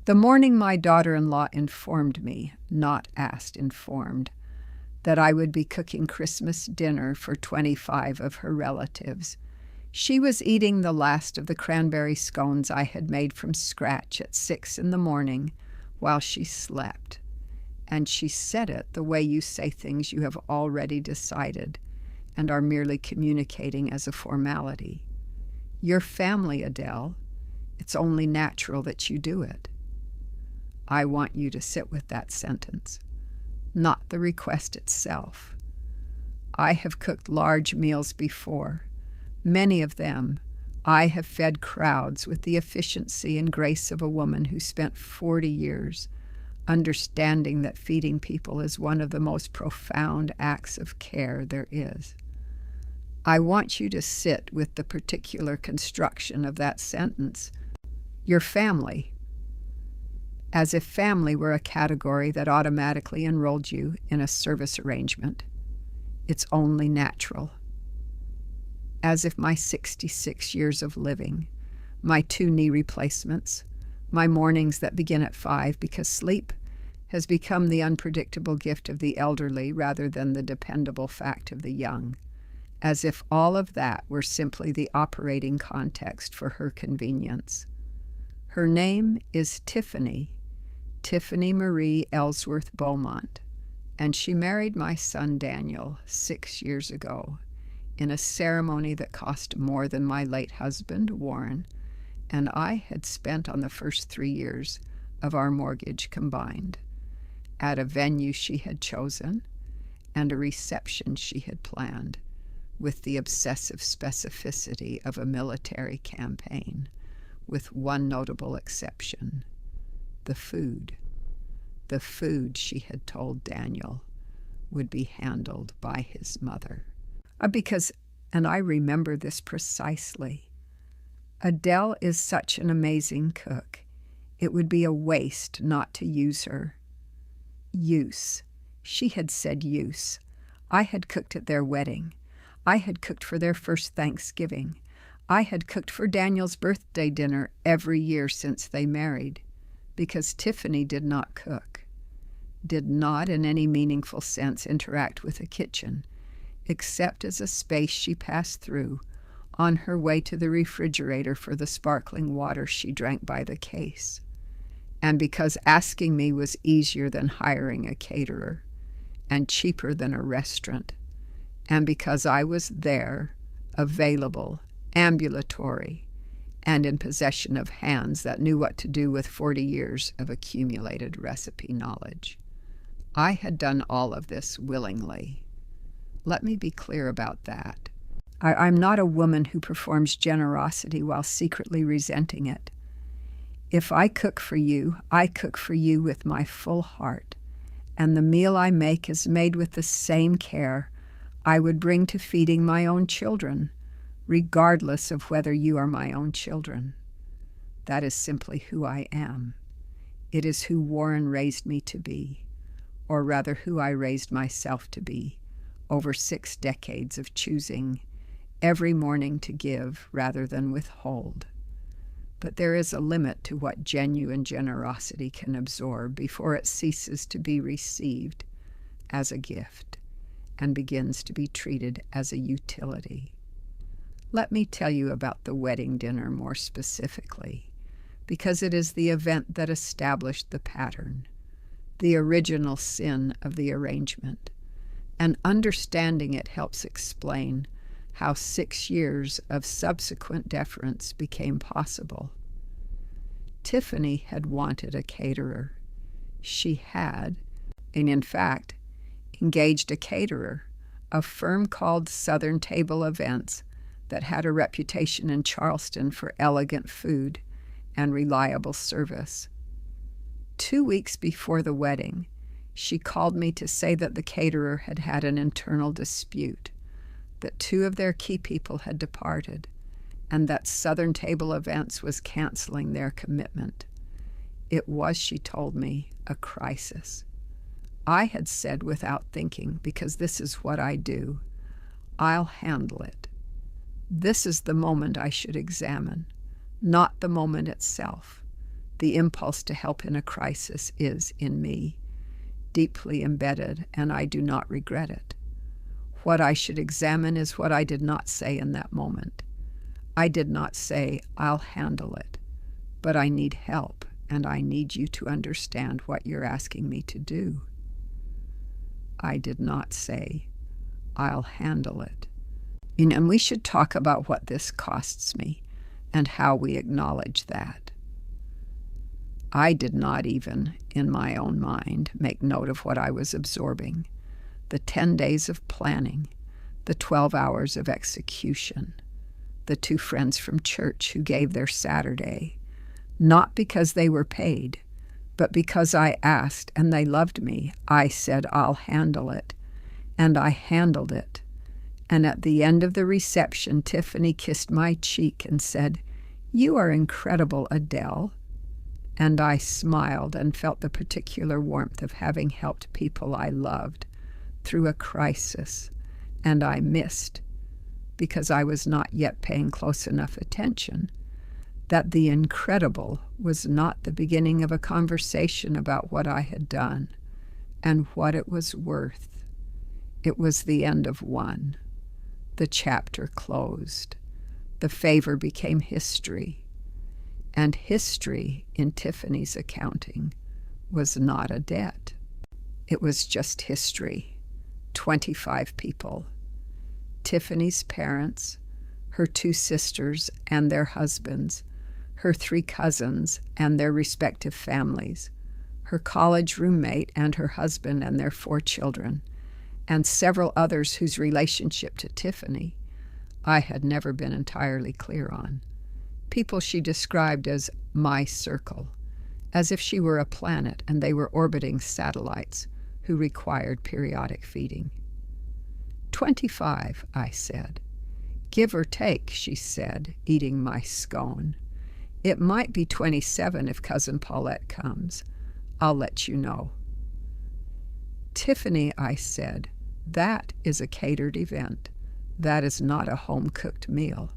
The morning my daughter-in-law informed me, not asked, informed, that I would be cooking Christmas dinner for 25 of her relatives, she was eating the last of the cranberry scones I had made from scratch at 6 in the morning while she slept. And she said it the way you say things you have already decided and are merely communicating as a formality. Your family, Adele. It's only natural that you do it. I want you to sit with that sentence, not the request itself. I have cooked large meals before. Many of them I have fed crowds with the efficiency and grace of a woman who spent 40 years understanding that feeding people is one of the most profound acts of care there is. I want you to sit with the particular construction of that sentence, your family, as if family were a category that automatically enrolled you in a service arrangement. It's only natural. As if my 66 years of living, my 2 knee replacements, my mornings that begin at 5 because sleep has become the unpredictable gift of the elderly rather than the dependable fact of the young, as if all of that were simply the operating context for her convenience. Her name is Tiffany Marie Ellsworth Beaumont, and she married my son Daniel 6 years ago in a ceremony that cost more than my late husband, Warren, and I had spent on the first 3 years of our mortgage combined, at a venue she had chosen and a reception she had planned with the obsessive specificity of a military campaign, with one notable exception: the food. The food, she had told Daniel, would be handled by his mother. Because, and I remember this precisely, Adele is such an amazing cook. It would be a waste not to use her. Use. She had said use. I had cooked at their wedding. I had cooked for their first Thanksgiving. I had cooked for Daniel's birthday dinner every year since they married, because Tiffany did not cook, did not in any meaningful sense interact with a kitchen, except as a space she passed through on her way to the refrigerator for the sparkling water she drank by the case. And because asking me was easier than hiring a caterer and cheaper than a restaurant, and because I was there, available, ambulatory, and in possession of hands that knew what to do with 40 years of accumulated recipe knowledge. I had done all of this willingly. Let me be clear about that. I'm not a woman who performs generosity while secretly resenting it. If I cook for you, I cook for you with my full heart, and the meal I make is made with the same care I would bring to feeding my own children, regardless of whether you are my own children. That is simply who I am. It is who Warren raised me to be, or rather who I raised myself to be, over 6 decades of choosing every morning to give rather than withhold. But there is a limit to what genuine generosity can absorb before it ceases to be received as a gift and begins to be treated as a utility. Let me tell you about the wedding dinner more specifically, because it is the event that established the pattern, the original sin of the arrangement, and understanding it helps explain how 6 years of subsequent deference became possible. Tiffany had wanted a caterer. She had, and in fact, engaged a caterer, a firm called Southern Table Events that had a reputation in Charleston for elegant food and reliable service. 2 weeks before the wedding, she called me to say that the caterer had had an internal dispute, that 2 of their key people had departed, and that Southern Table Events was canceling their commitment. It was, she told me, a crisis. I had said without thinking, because this is what I do, I'll handle it. This is the moment I should examine, not the moment itself. The impulse to help in a crisis is in me, deeply embedded, and I do not regret it. What I should examine is what I did not say in that moment. I did not say, I'll handle it, but I need help, and I need you to understand what you're asking me to do. I did not say, I'll handle it. And we should talk about what this costs me and how we acknowledge that. I did not even, in my own mind, make note of what I was absorbing. The 10 days of planning, the 12 hours of execution, the 2 friends from church who gave their Saturday, not because they were paid, but because I asked and they loved me. I said, I'll handle it, and I handled it. And at the end of the reception, Tiffany kissed my cheek and said, "You are incredible, Adele." And I smiled and felt the particular warmth of having helped people I loved through a crisis, and I missed, because I was not yet paying close enough attention, that the incredible was not the beginning of a conversation about what I had done and what it was worth. It was the end of one. The chapter closed. The favor became history. And history, in Tiffany's accounting, was not a debt. It was just history. 25 people. Tiffany's parents, her 2 sisters and their husbands, her 3 cousins and their respective families, her college roommate and her husband and their 4 children, and several others whose relationship to Tiffany I had never been entirely clear on. People she described as my circle, as if she were a planet and they were orbiting satellites who required periodic feeding. 25, I said. Give or take, she said, eating my scone. It might be 27 if Cousin Paulette comes. I'll let you know. Tiffany, I said, that is a catered event. That is not a home-cooked meal.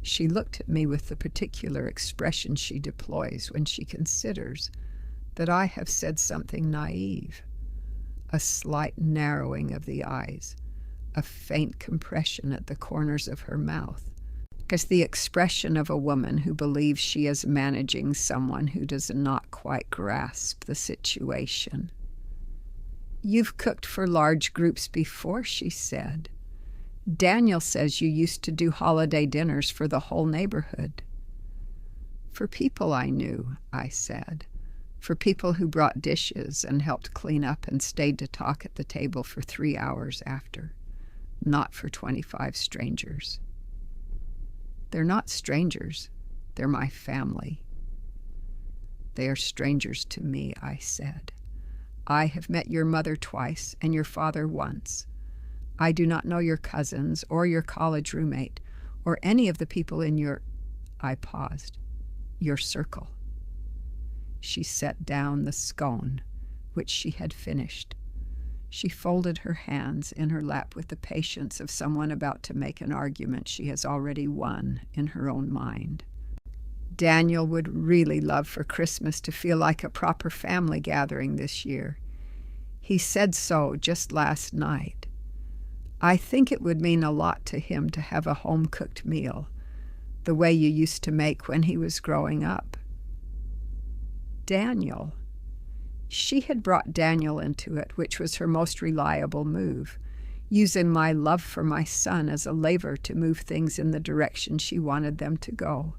She looked at me with the particular expression she deploys when she considers that I have said something naive. A slight narrowing of the eyes, a faint compression at the corners of her mouth, as the expression of a woman who believes she is managing someone who does not quite grasp the situation. You've cooked for large groups before, she said. Daniel says you used to do holiday dinners for the whole neighborhood. For people I knew, I said. For people who brought dishes and helped clean up and stayed to talk at the table for 3 hours after. Not for 25 strangers. They're not strangers. They're my family. They are strangers to me, I said. I have met your mother twice and your father once. I do not know your cousins or your college roommate or any of the people in your, I paused, your circle. She set down the scone, which she had finished. She folded her hands in her lap with the patience of someone about to make an argument she has already won in her own mind. Daniel would really love for Christmas to feel like a proper family gathering this year. He said so just last night. I think it would mean a lot to him to have a home-cooked meal, the way you used to make when he was growing up. Daniel. She had brought Daniel into it, which was her most reliable move, using my love for my son as a lever to move things in the direction she wanted them to go.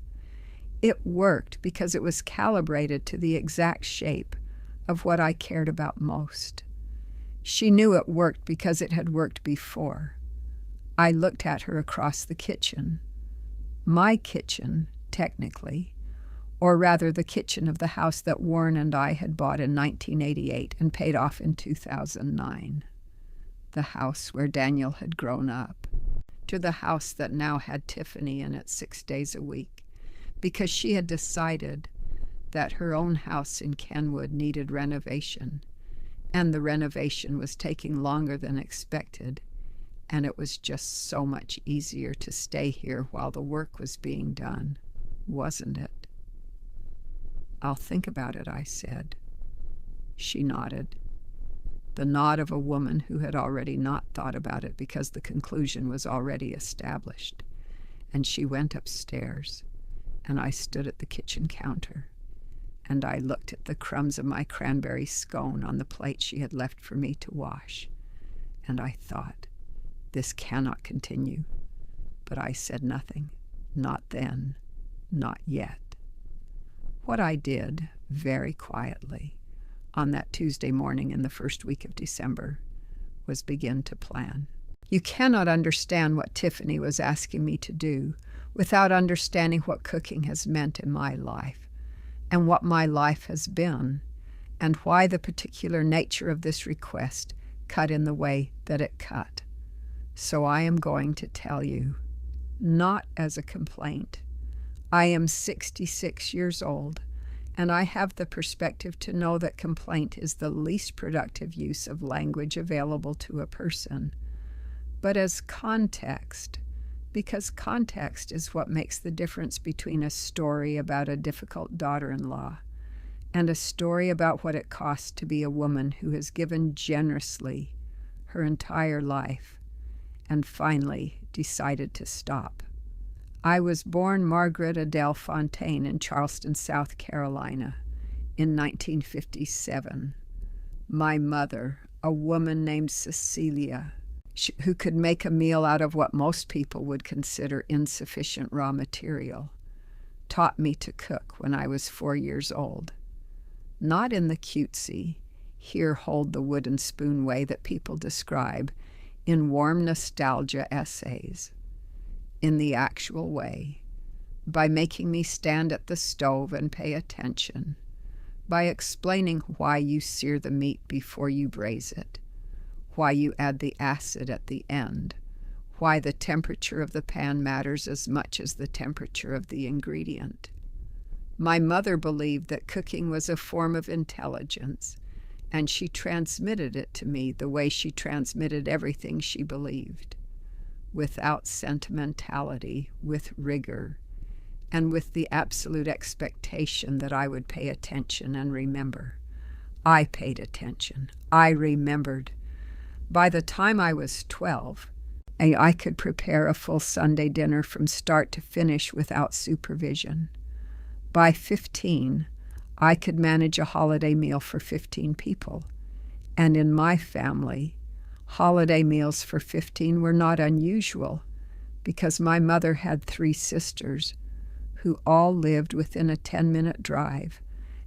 It worked because it was calibrated to the exact shape of what I cared about most. She knew it worked because it had worked before. I looked at her across the kitchen. My kitchen, technically, or rather the kitchen of the house that Warren and I had bought in 1988 and paid off in 2009. The house where Daniel had grown up. To the house that now had Tiffany in it 6 days a week, because she had decided that her own house in Kenwood needed renovation, and the renovation was taking longer than expected, and it was just so much easier to stay here while the work was being done, wasn't it? "I'll think about it," I said. She nodded, the nod of a woman who had already not thought about it because the conclusion was already established. And she went upstairs, and I stood at the kitchen counter, and I looked at the crumbs of my cranberry scone on the plate she had left for me to wash, and I thought, this cannot continue. But I said nothing, not then, not yet. What I did, very quietly, on that Tuesday morning in the first week of December, was begin to plan. You cannot understand what Tiffany was asking me to do without understanding what cooking has meant in my life, and what my life has been, and why the particular nature of this request cut in the way that it cut. So I am going to tell you, not as a complaint. I am 66 years old, and I have the perspective to know that complaint is the least productive use of language available to a person, but as context, because context is what makes the difference between a story about a difficult daughter-in-law and a story about what it costs to be a woman who has given generously her entire life and finally decided to stop. I was born Margaret Adele Fontaine in Charleston, South Carolina, in 1957. My mother, a woman named Cecilia, who could make a meal out of what most people would consider insufficient raw material, taught me to cook when I was 4 years old. Not in the cutesy, here hold the wooden spoon way that people describe in warm nostalgia essays. In the actual way, by making me stand at the stove and pay attention, by explaining why you sear the meat before you braise it, why you add the acid at the end, why the temperature of the pan matters as much as the temperature of the ingredient. My mother believed that cooking was a form of intelligence, and she transmitted it to me the way she transmitted everything she believed, without sentimentality, with rigor, and with the absolute expectation that I would pay attention and remember. I paid attention. I remembered. By the time I was 12, I could prepare a full Sunday dinner from start to finish without supervision. By 15, I could manage a holiday meal for 15 people. And in my family, holiday meals for 15 were not unusual because my mother had 3 sisters who all lived within a 10-minute drive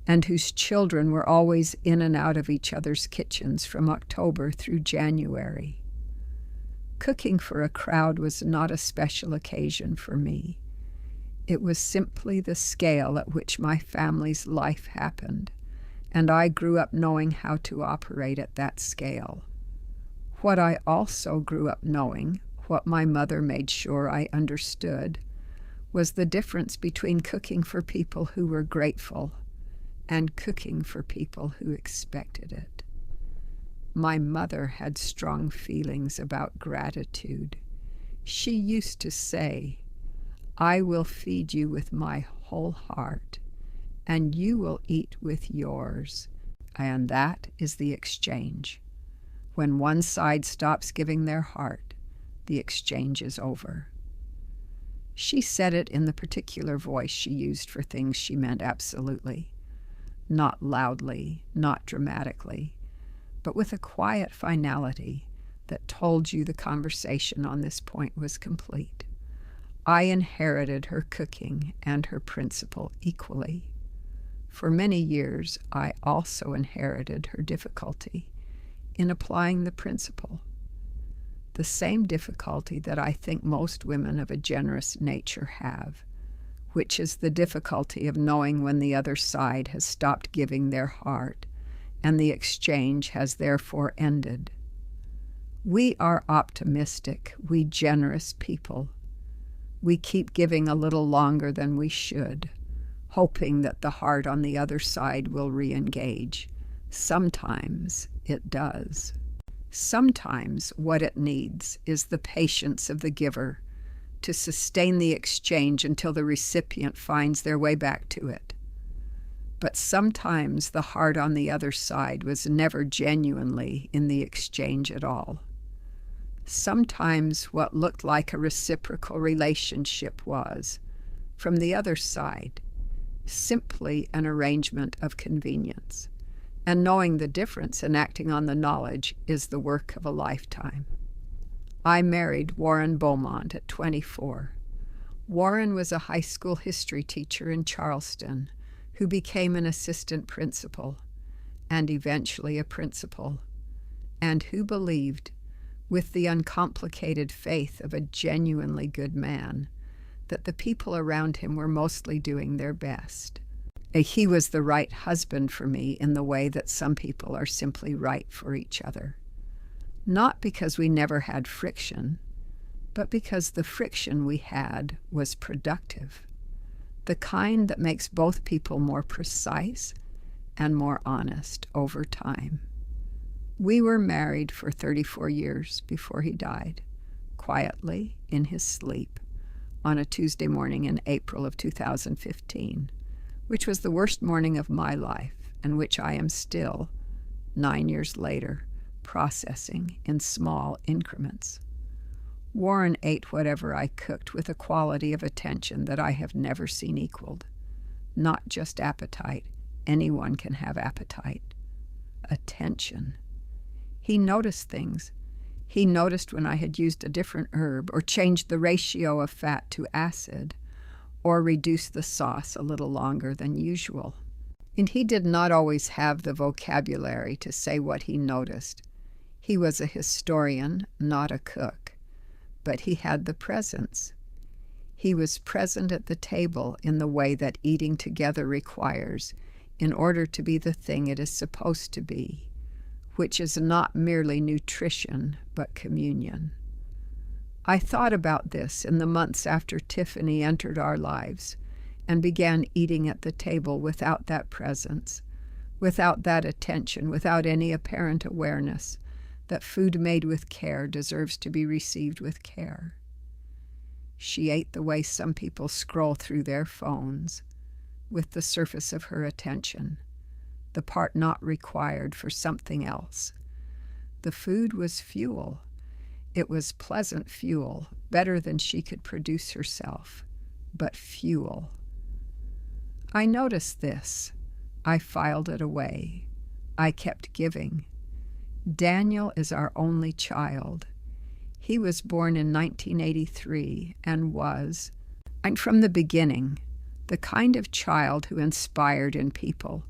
and whose children were always in and out of each other's kitchens from October through January. Cooking for a crowd was not a special occasion for me. It was simply the scale at which my family's life happened, and I grew up knowing how to operate at that scale. What I also grew up knowing, what my mother made sure I understood, was the difference between cooking for people who were grateful and cooking for people who expected it. My mother had strong feelings about gratitude. She used to say, "I will feed you with my whole heart, and you will eat with yours." And that is the exchange. When one side stops giving their heart, the exchange is over. She said it in the particular voice she used for things she meant absolutely. Not loudly, not dramatically, but with a quiet finality that told you the conversation on this point was complete. I inherited her cooking and her principle equally. For many years, I also inherited her difficulty in applying the principle. The same difficulty that I think most women of a generous nature have, which is the difficulty of knowing when the other side has stopped giving their heart, and the exchange has therefore ended. We are optimistic, we generous people. We keep giving a little longer than we should, hoping that the heart on the other side will re-engage. Sometimes it does. Sometimes what it needs is the patience of the giver to sustain the exchange until the recipient finds their way back to it. But sometimes the heart on the other side was never genuinely in the exchange at all. Sometimes what looked like a reciprocal relationship was, from the other side, simply an arrangement of convenience. And knowing the difference and acting on the knowledge is the work of a lifetime. I married Warren Beaumont at 24. Warren was a high school history teacher in Charleston who became an assistant principal and eventually a principal, and who believed, with the uncomplicated faith of a genuinely good man, that the people around him were mostly doing their best. He was the right husband for me in the way that some people are simply right for each other. Not because we never had friction, but because the friction we had was productive, the kind that makes both people more precise and more honest over time. We were married for 34 years before he died, quietly in his sleep, on a Tuesday morning in April of 2015, which was the worst morning of my life and which I am still, 9 years later, processing in small increments. Warren ate whatever I cooked with a quality of attention that I have never seen equaled. Not just appetite. Anyone can have appetite. Attention. He noticed things. He noticed when I had used a different herb or changed the ratio of fat to acid or reduced the sauce a little longer than usual. And he did not always have the vocabulary to say what he noticed. He was a historian, not a cook, but he had the presence. He was present at the table in the way that eating together requires in order to be the thing it is supposed to be, which is not merely nutrition, but communion. I thought about this in the months after Tiffany entered our lives and began eating at the table without that presence, without that attention, without any apparent awareness that food made with care deserves to be received with care. She ate the way some people scroll through their phones, with the surface of her attention, the part not required for something else. The food was fuel. It was pleasant fuel, better than she could produce herself, but fuel. I noticed this. I filed it away. I kept giving. Daniel is our only child. He was born in 1983 and was, and from the beginning, the kind of child who inspired in people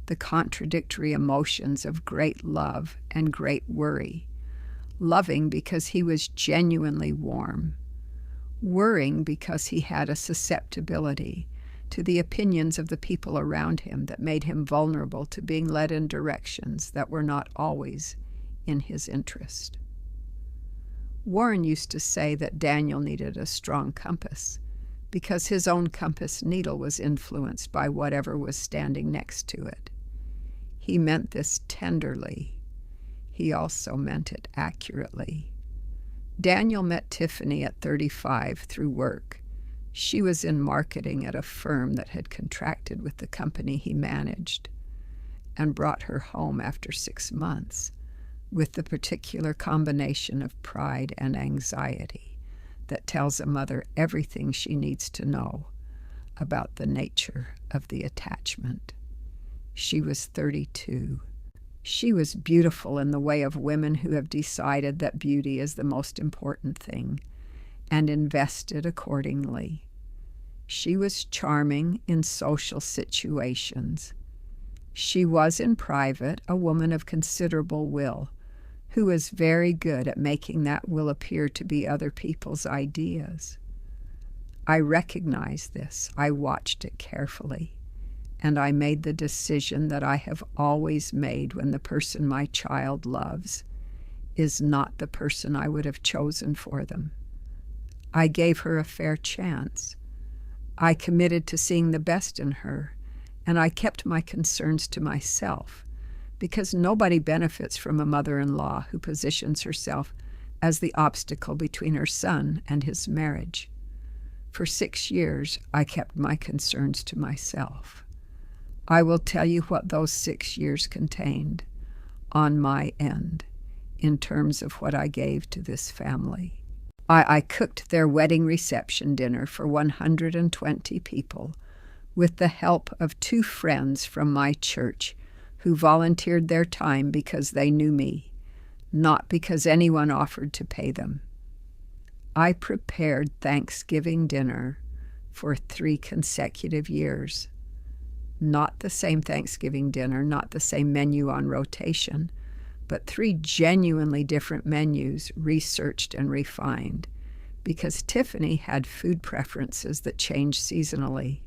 the contradictory emotions of great love and great worry. Loving because he was genuinely warm. Worrying because he had a susceptibility to the opinions of the people around him that made him vulnerable to being led in directions that were not always in his interest. Warren used to say that Daniel needed a strong compass because his own compass needle was influenced by whatever was standing next to it. He meant this tenderly. He also meant it accurately. Daniel met Tiffany at 35 through work. She was in marketing at a firm that had contracted with the company he managed and brought her home after 6 months with the particular combination of pride and anxiety that tells a mother everything she needs to know about the nature of the attachment. She was 32. She was beautiful in the way of women who have decided that beauty is the most important thing and invested accordingly. She was charming in social situations. She was in private a woman of considerable will, who was very good at making that will appear to be other people's ideas. I recognized this. I watched it carefully. And I made the decision that I have always made when the person my child loves is not the person I would have chosen for them. I gave her a fair chance. I committed to seeing the best in her, and I kept my concerns to myself, because nobody benefits from a mother-in-law who positions herself as the obstacle between her son and his marriage. For 6 years, I kept my concerns to myself. I will tell you what those 6 years contained on my end in terms of what I gave to this family. I cooked their wedding reception dinner for 120 people with the help of 2 friends from my church who volunteered their time because they knew me, not because anyone offered to pay them. I prepared Thanksgiving dinner for 3 consecutive years. Not the same Thanksgiving dinner, not the same menu on rotation, but 3 genuinely different menus, researched and refined, because Tiffany had food preferences that changed seasonally,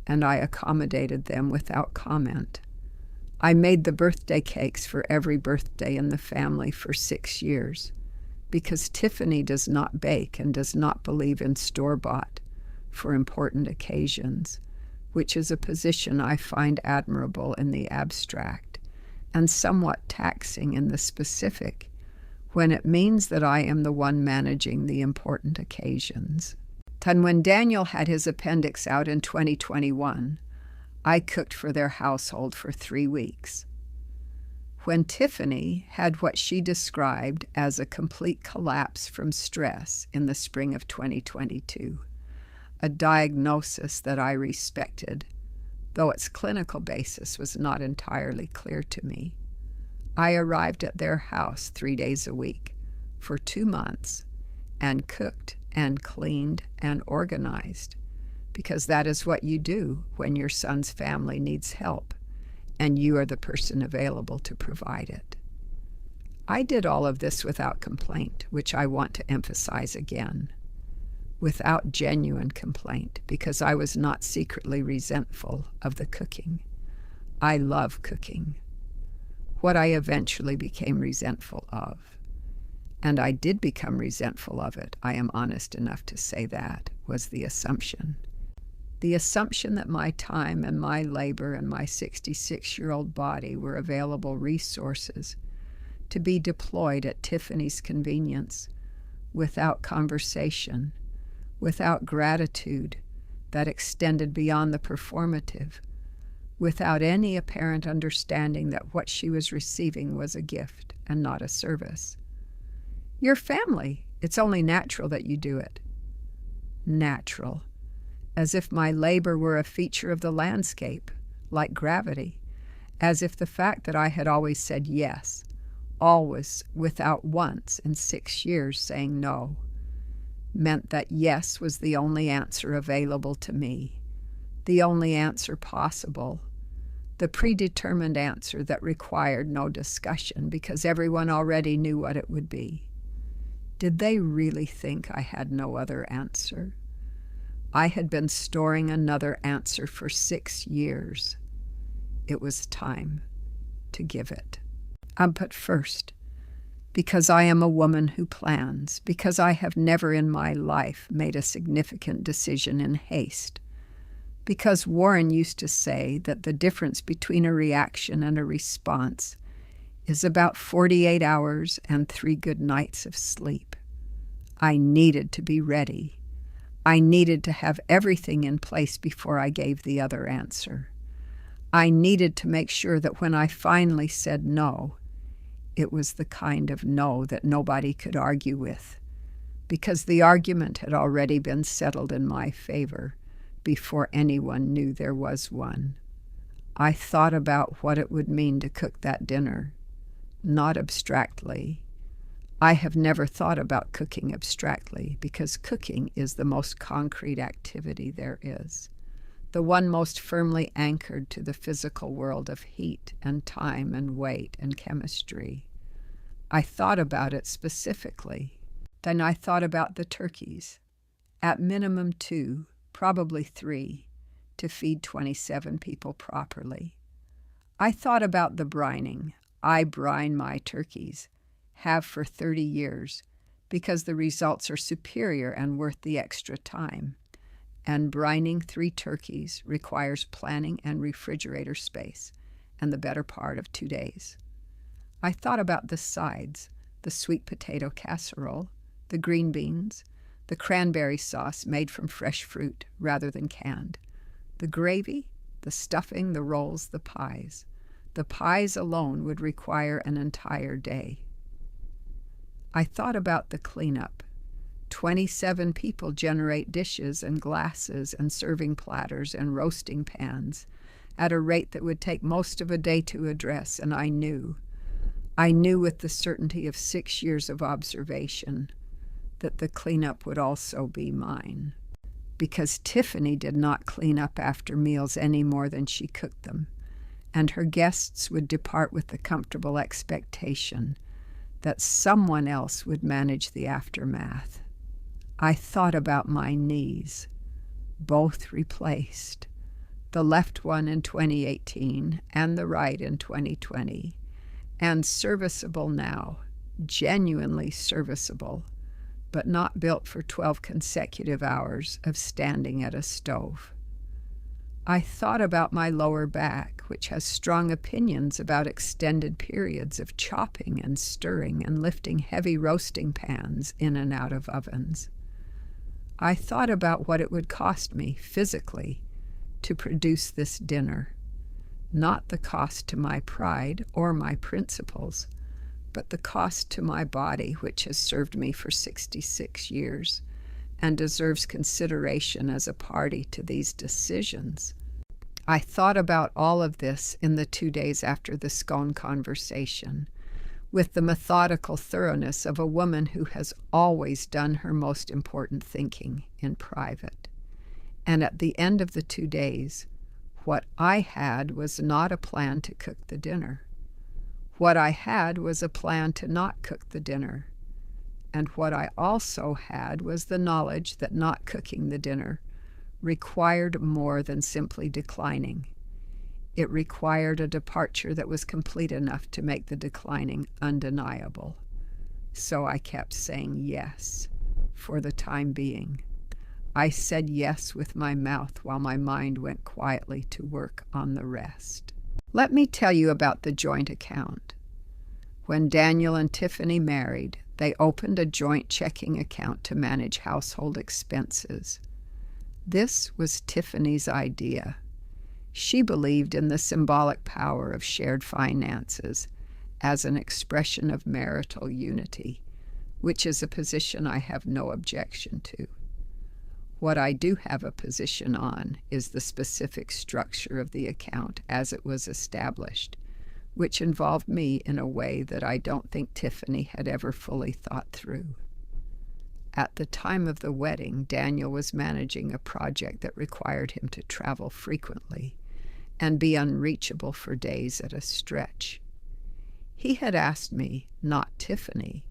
and I accommodated them without comment. I made the birthday cakes for every birthday in the family for 6 years, because Tiffany does not bake and does not believe in store-bought for important occasions, which is a position I find admirable in the abstract and somewhat taxing in the specific when it means that I am the one managing the important occasions. Then when Daniel had his appendix out in 2021, I cooked for their household for 3 weeks. When Tiffany had what she described as a complete collapse from stress in the spring of 2022, a diagnosis that I respected, though its clinical basis was not entirely clear to me, I arrived at their house 3 days a week for 2 months and cooked and cleaned and organized, because that is what you do when your son's family needs help and you are the person available to provide it. I did all of this without complaint, which I want to emphasize again. Without genuine complaint, because I was not secretly resentful of the cooking. I love cooking. What I eventually became resentful of, and I did become resentful of it, I am honest enough to say that, was the assumption. The assumption that my time and my labor and my 66-year-old body were available resources to be deployed at Tiffany's convenience without conversation, without gratitude that extended beyond the performative, without any apparent understanding that what she was receiving was a gift and not a service. Your family, it's only natural that you do it. Natural. As if my labor were a feature of the landscape, like gravity, as if the fact that I had always said yes, always without once in 6 years saying no, meant that yes was the only answer available to me, the only answer possible, the predetermined answer that required no discussion because everyone already knew what it would be. Did they really think I had no other answer? I had been storing another answer for 6 years. It was time to give it. But first, because I am a woman who plans, because I have never in my life made a significant decision in haste, because Warren used to say that the difference between a reaction and a response is about 48 hours and 3 good nights of sleep. I needed to be ready. I needed to have everything in place before I gave the other answer. I needed to make sure that when I finally said no, it was the kind of no that nobody could argue with, because the argument had already been settled in my favor before anyone knew there was one. I thought about what it would mean to cook that dinner, not abstractly. I have never thought about cooking abstractly because cooking is the most concrete activity there is, the one most firmly anchored to the physical world of heat and time and weight and chemistry. I thought about it specifically. Then I thought about the turkeys, at minimum 2, probably 3, to feed 27 people properly. I thought about the brining. I brine my turkeys, have for 30 years, because the results are superior and worth the extra time. And brining 3 turkeys requires planning and refrigerator space, and the better part of 2 days. I thought about the sides, the sweet potato casserole, the green beans, the cranberry sauce made from fresh fruit rather than canned, the gravy, the stuffing, the rolls, the pies. The pies alone would require an entire day. I thought about the cleanup. 27 people generate dishes and glasses and serving platters and roasting pans at a rate that would take most of a day to address, and I knew with the certainty of 6 years of observation that the cleanup would also be mine. Because Tiffany did not clean up after meals any more than she cooked them, and her guests would depart with the comfortable expectation that someone else would manage the aftermath. I thought about my knees, both replaced, the left one in 2018 and the right in 2020, and serviceable now, genuinely serviceable, but not built for 12 consecutive hours of standing at a stove. I thought about my lower back, which has strong opinions about extended periods of chopping and stirring and lifting heavy roasting pans in and out of ovens. I thought about what it would cost me physically to produce this dinner, not the cost to my pride or my principles, but the cost to my body, which has served me for 66 years and deserves consideration as a party to these decisions. I thought about all of this in the 2 days after the scone conversation, with the methodical thoroughness of a woman who has always done her most important thinking in private. And at the end of the 2 days, what I had was not a plan to cook the dinner. What I had was a plan to not cook the dinner. And what I also had was the knowledge that not cooking the dinner required more than simply declining. It required a departure that was complete enough to make the declining undeniable. So I kept saying yes, for the time being. I said yes with my mouth while my mind went quietly to work on the rest. Let me tell you about the joint account. When Daniel and Tiffany married, they opened a joint checking account to manage household expenses. This was Tiffany's idea. She believed in the symbolic power of shared finances as an expression of marital unity, which is a position I have no objection to. What I do have a position on is the specific structure of the account as it was established, which involved me in a way that I don't think Tiffany had ever fully thought through. At the time of the wedding, Daniel was managing a project that required him to travel frequently and be unreachable for days at a stretch. He had asked me, not Tiffany,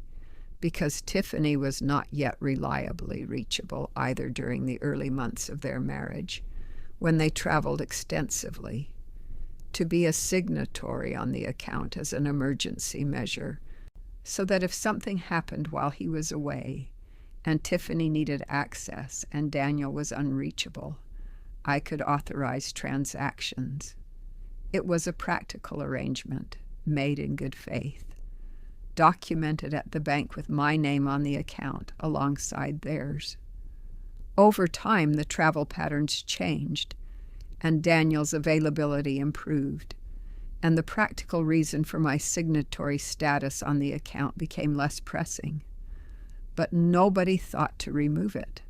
because Tiffany was not yet reliably reachable either during the early months of their marriage, when they traveled extensively, to be a signatory on the account as an emergency measure, so that if something happened while he was away and Tiffany needed access and Daniel was unreachable, I could authorize transactions. It was a practical arrangement, made in good faith, documented at the bank with my name on the account alongside theirs. Over time, the travel patterns changed, and Daniel's availability improved, and the practical reason for my signatory status on the account became less pressing. But nobody thought to remove it.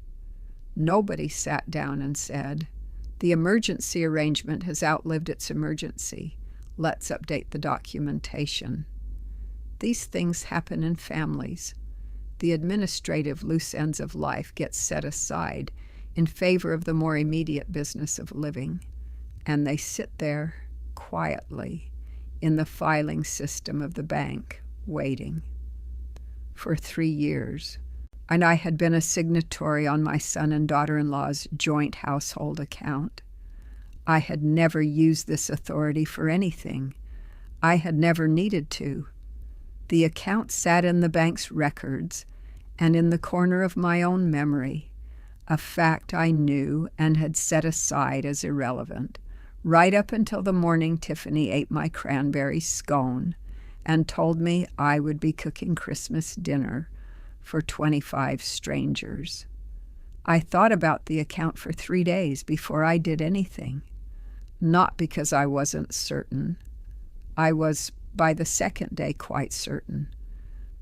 Nobody sat down and said, "The emergency arrangement has outlived its emergency. Let's update the documentation." These things happen in families. The administrative loose ends of life get set aside in favor of the more immediate business of living, and they sit there quietly in the filing system of the bank, waiting. For 3 years, and I had been a signatory on my son and daughter-in-law's joint household account. I had never used this authority for anything. I had never needed to. The account sat in the bank's records and in the corner of my own memory, a fact I knew and had set aside as irrelevant, right up until the morning Tiffany ate my cranberry scone and told me I would be cooking Christmas dinner for 25 strangers. I thought about the account for 3 days before I did anything. not because I wasn't certain. I was, by the second day, quite certain,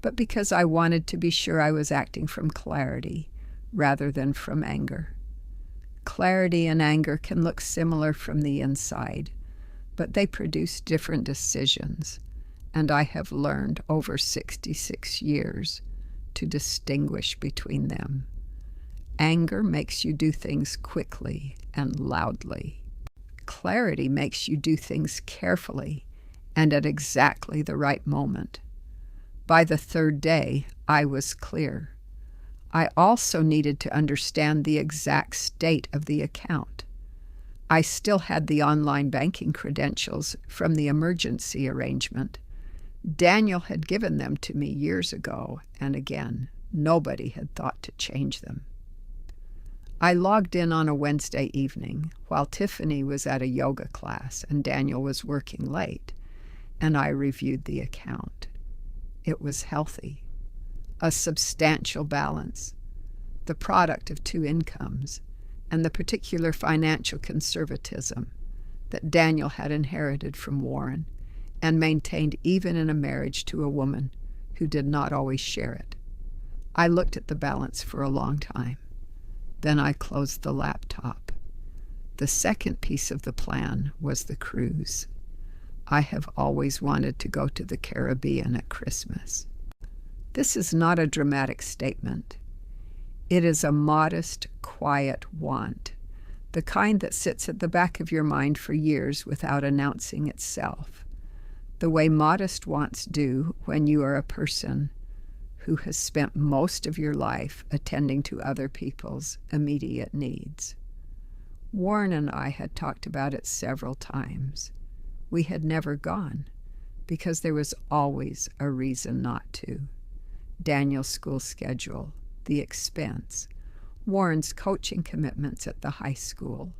but because I wanted to be sure I was acting from clarity rather than from anger. Clarity and anger can look similar from the inside, but they produce different decisions, and I have learned over 66 years to distinguish between them. Anger makes you do things quickly and loudly. Clarity makes you do things carefully and at exactly the right moment. By the third day, I was clear. I also needed to understand the exact state of the account. I still had the online banking credentials from the emergency arrangement. Daniel had given them to me years ago, and again, nobody had thought to change them. I logged in on a Wednesday evening while Tiffany was at a yoga class and Daniel was working late, and I reviewed the account. It was healthy, a substantial balance, the product of two incomes, and the particular financial conservatism that Daniel had inherited from Warren and maintained even in a marriage to a woman who did not always share it. I looked at the balance for a long time. Then I closed the laptop. The second piece of the plan was the cruise. I have always wanted to go to the Caribbean at Christmas. This is not a dramatic statement. It is a modest, quiet want, the kind that sits at the back of your mind for years without announcing itself, the way modest wants do when you are a person who has spent most of your life attending to other people's immediate needs. Warren and I had talked about it several times. We had never gone because there was always a reason not to. Daniel's school schedule, the expense, Warren's coaching commitments at the high school,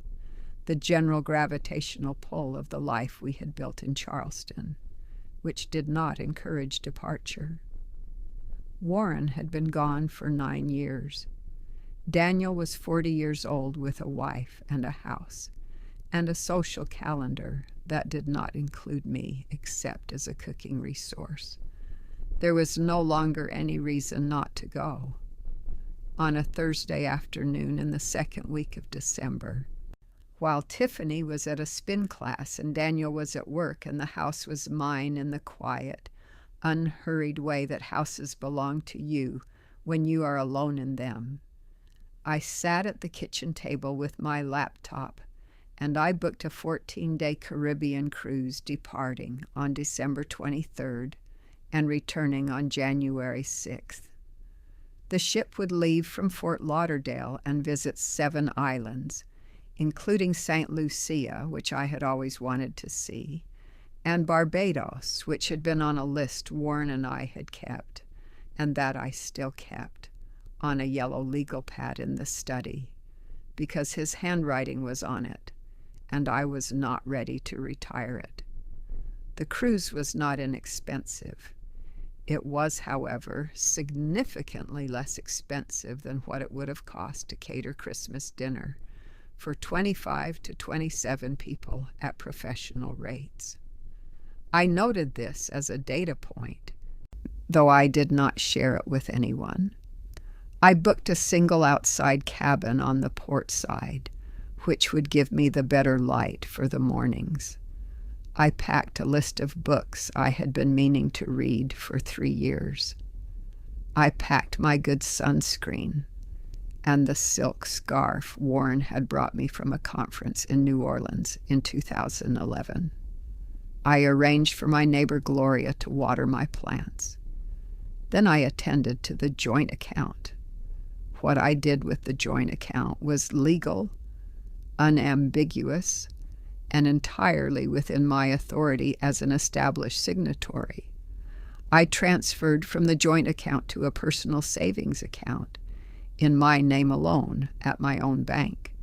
the general gravitational pull of the life we had built in Charleston, which did not encourage departure. Warren had been gone for 9 years. Daniel was 40 years old with a wife and a house, and a social calendar that did not include me except as a cooking resource. There was no longer any reason not to go. On a Thursday afternoon in the second week of December, while Tiffany was at a spin class and Daniel was at work and the house was mine in the quiet, unhurried way that houses belong to you when you are alone in them, I sat at the kitchen table with my laptop, and I booked a 14-day Caribbean cruise departing on December 23rd and returning on January 6th. The ship would leave from Fort Lauderdale and visit 7 islands, including St. Lucia, which I had always wanted to see, and Barbados, which had been on a list Warren and I had kept, and that I still kept, on a yellow legal pad in the study, because his handwriting was on it, and I was not ready to retire it. The cruise was not inexpensive. It was, however, significantly less expensive than what it would have cost to cater Christmas dinner for 25 to 27 people at professional rates. I noted this as a data point, though I did not share it with anyone. I booked a single outside cabin on the port side, which would give me the better light for the mornings. I packed a list of books I had been meaning to read for 3 years. I packed my good sunscreen and the silk scarf Warren had brought me from a conference in New Orleans in 2011. I arranged for my neighbor Gloria to water my plants. Then I attended to the joint account. What I did with the joint account was legal, unambiguous, and entirely within my authority as an established signatory. I transferred from the joint account to a personal savings account in my name alone at my own bank,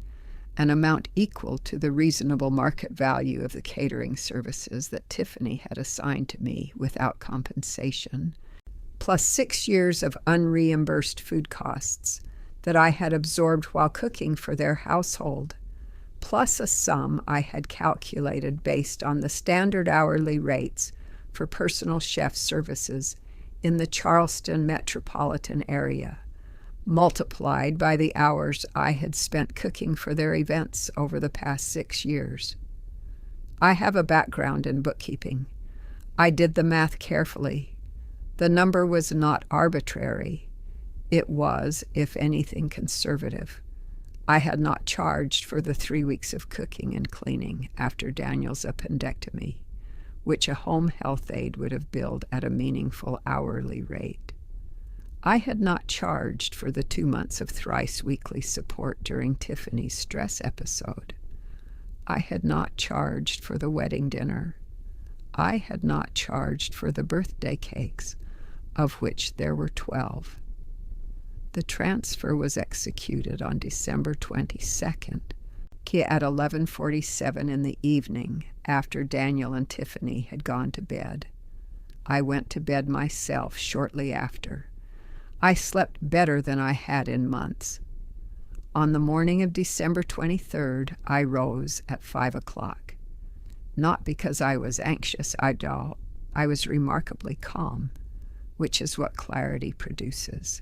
an amount equal to the reasonable market value of the catering services that Tiffany had assigned to me without compensation, plus 6 years of unreimbursed food costs that I had absorbed while cooking for their household, plus a sum I had calculated based on the standard hourly rates for personal chef services in the Charleston metropolitan area, multiplied by the hours I had spent cooking for their events over the past 6 years. I have a background in bookkeeping. I did the math carefully. The number was not arbitrary. It was, if anything, conservative. I had not charged for the 3 weeks of cooking and cleaning after Daniel's appendectomy, which a home health aide would have billed at a meaningful hourly rate. I had not charged for the 2 months of thrice weekly support during Tiffany's stress episode. I had not charged for the wedding dinner. I had not charged for the birthday cakes, of which there were 12. The transfer was executed on December 22nd, at 11:47 in the evening after Daniel and Tiffany had gone to bed. I went to bed myself shortly after. I slept better than I had in months. On the morning of December 23rd, I rose at 5 o'clock. Not because I was anxious, I was remarkably calm, which is what clarity produces.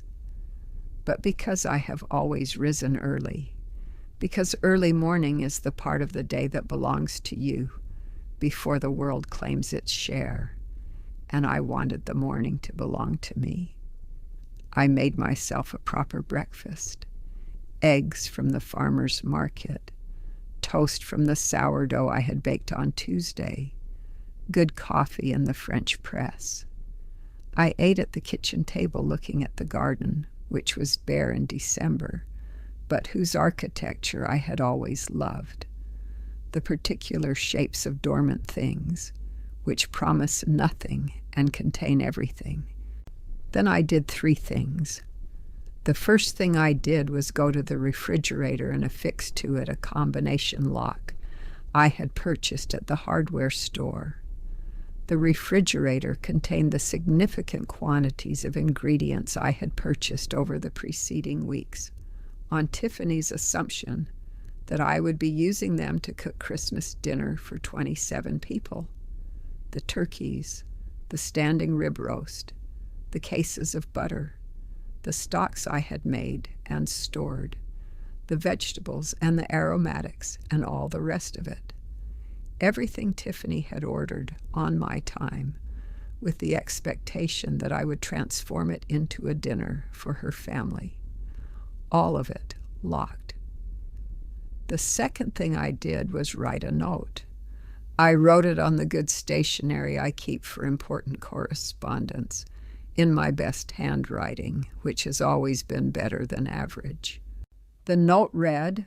But because I have always risen early, because early morning is the part of the day that belongs to you before the world claims its share, and I wanted the morning to belong to me. I made myself a proper breakfast, eggs from the farmer's market, toast from the sourdough I had baked on Tuesday, good coffee in the French press. I ate at the kitchen table looking at the garden, which was bare in December, but whose architecture I had always loved. The particular shapes of dormant things, which promise nothing and contain everything. Then I did 3 things. The first thing I did was go to the refrigerator and affix to it a combination lock I had purchased at the hardware store. The refrigerator contained the significant quantities of ingredients I had purchased over the preceding weeks, on Tiffany's assumption that I would be using them to cook Christmas dinner for 27 people. The turkeys, the standing rib roast, the cases of butter, the stocks I had made and stored, the vegetables and the aromatics, and all the rest of it. Everything Tiffany had ordered on my time, with the expectation that I would transform it into a dinner for her family. All of it locked. The second thing I did was write a note. I wrote it on the good stationery I keep for important correspondence, in my best handwriting, which has always been better than average. The note read,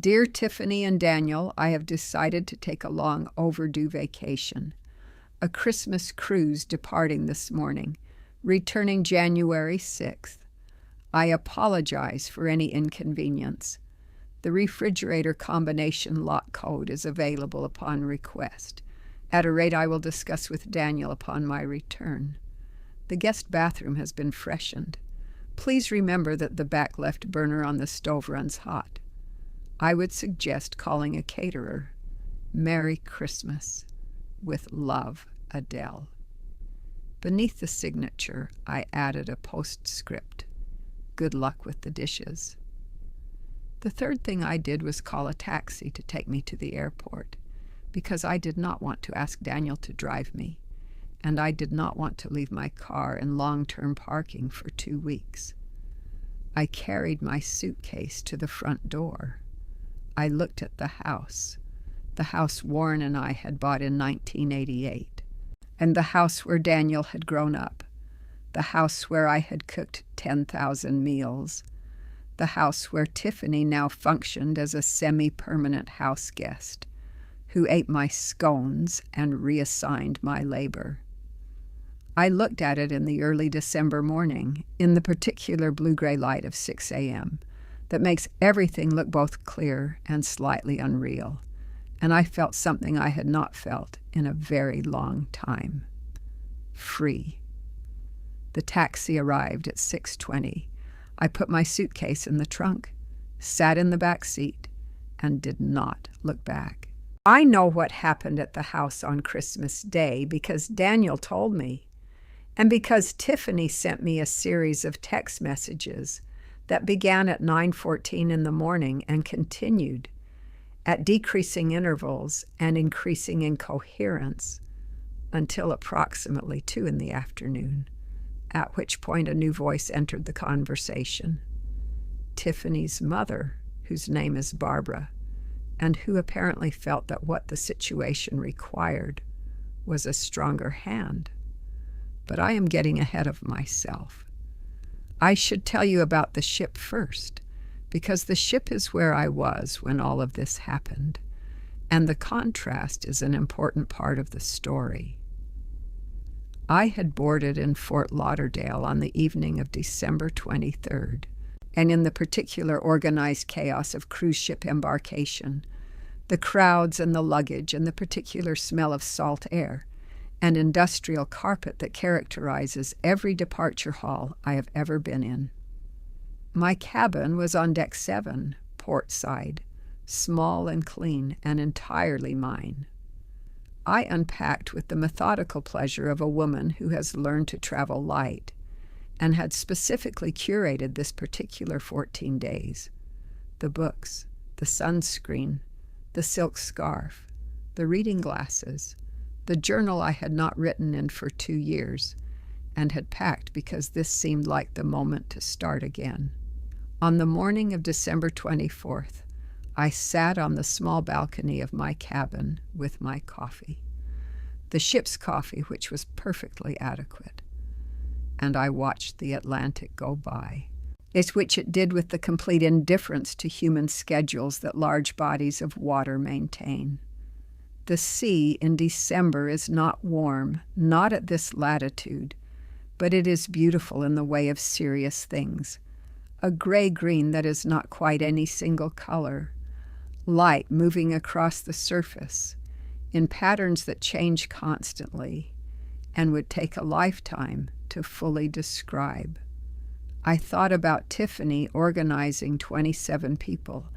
"Dear Tiffany and Daniel, I have decided to take a long overdue vacation. A Christmas cruise departing this morning, returning January 6th. I apologize for any inconvenience. The refrigerator combination lock code is available upon request, at a rate I will discuss with Daniel upon my return. The guest bathroom has been freshened. Please remember that the back left burner on the stove runs hot. I would suggest calling a caterer. Merry Christmas. With love, Adele." Beneath the signature, I added a postscript. Good luck with the dishes. The third thing I did was call a taxi to take me to the airport, because I did not want to ask Daniel to drive me, and I did not want to leave my car in long-term parking for 2 weeks. I carried my suitcase to the front door. I looked at the house Warren and I had bought in 1988, and the house where Daniel had grown up, the house where I had cooked 10,000 meals, the house where Tiffany now functioned as a semi-permanent house guest, who ate my scones and reassigned my labor. I looked at it in the early December morning, in the particular blue-gray light of 6 a.m., that makes everything look both clear and slightly unreal, and I felt something I had not felt in a very long time. Free. The taxi arrived at 6:20. I put my suitcase in the trunk, sat in the back seat, and did not look back. I know what happened at the house on Christmas Day because Daniel told me, and because Tiffany sent me a series of text messages that began at 9:14 in the morning and continued at decreasing intervals and increasing in coherence until approximately 2 in the afternoon, at which point a new voice entered the conversation. Tiffany's mother, whose name is Barbara, and who apparently felt that what the situation required was a stronger hand. But I am getting ahead of myself. I should tell you about the ship first, because the ship is where I was when all of this happened, and the contrast is an important part of the story. I had boarded in Fort Lauderdale on the evening of December 23rd, and in the particular organized chaos of cruise ship embarkation, the crowds and the luggage and the particular smell of salt air and industrial carpet that characterizes every departure hall I have ever been in. My cabin was on deck 7, port side, small and clean and entirely mine. I unpacked with the methodical pleasure of a woman who has learned to travel light and had specifically curated this particular 14 days. The books, the sunscreen, the silk scarf, the reading glasses, the journal I had not written in for 2 years and had packed because this seemed like the moment to start again. On the morning of December 24th, I sat on the small balcony of my cabin with my coffee, the ship's coffee, which was perfectly adequate, and I watched the Atlantic go by, which it did with the complete indifference to human schedules that large bodies of water maintain. The sea in December is not warm, not at this latitude, but it is beautiful in the way of serious things. A gray-green that is not quite any single color, light moving across the surface in patterns that change constantly and would take a lifetime to fully describe. I thought about Tiffany organizing 27 people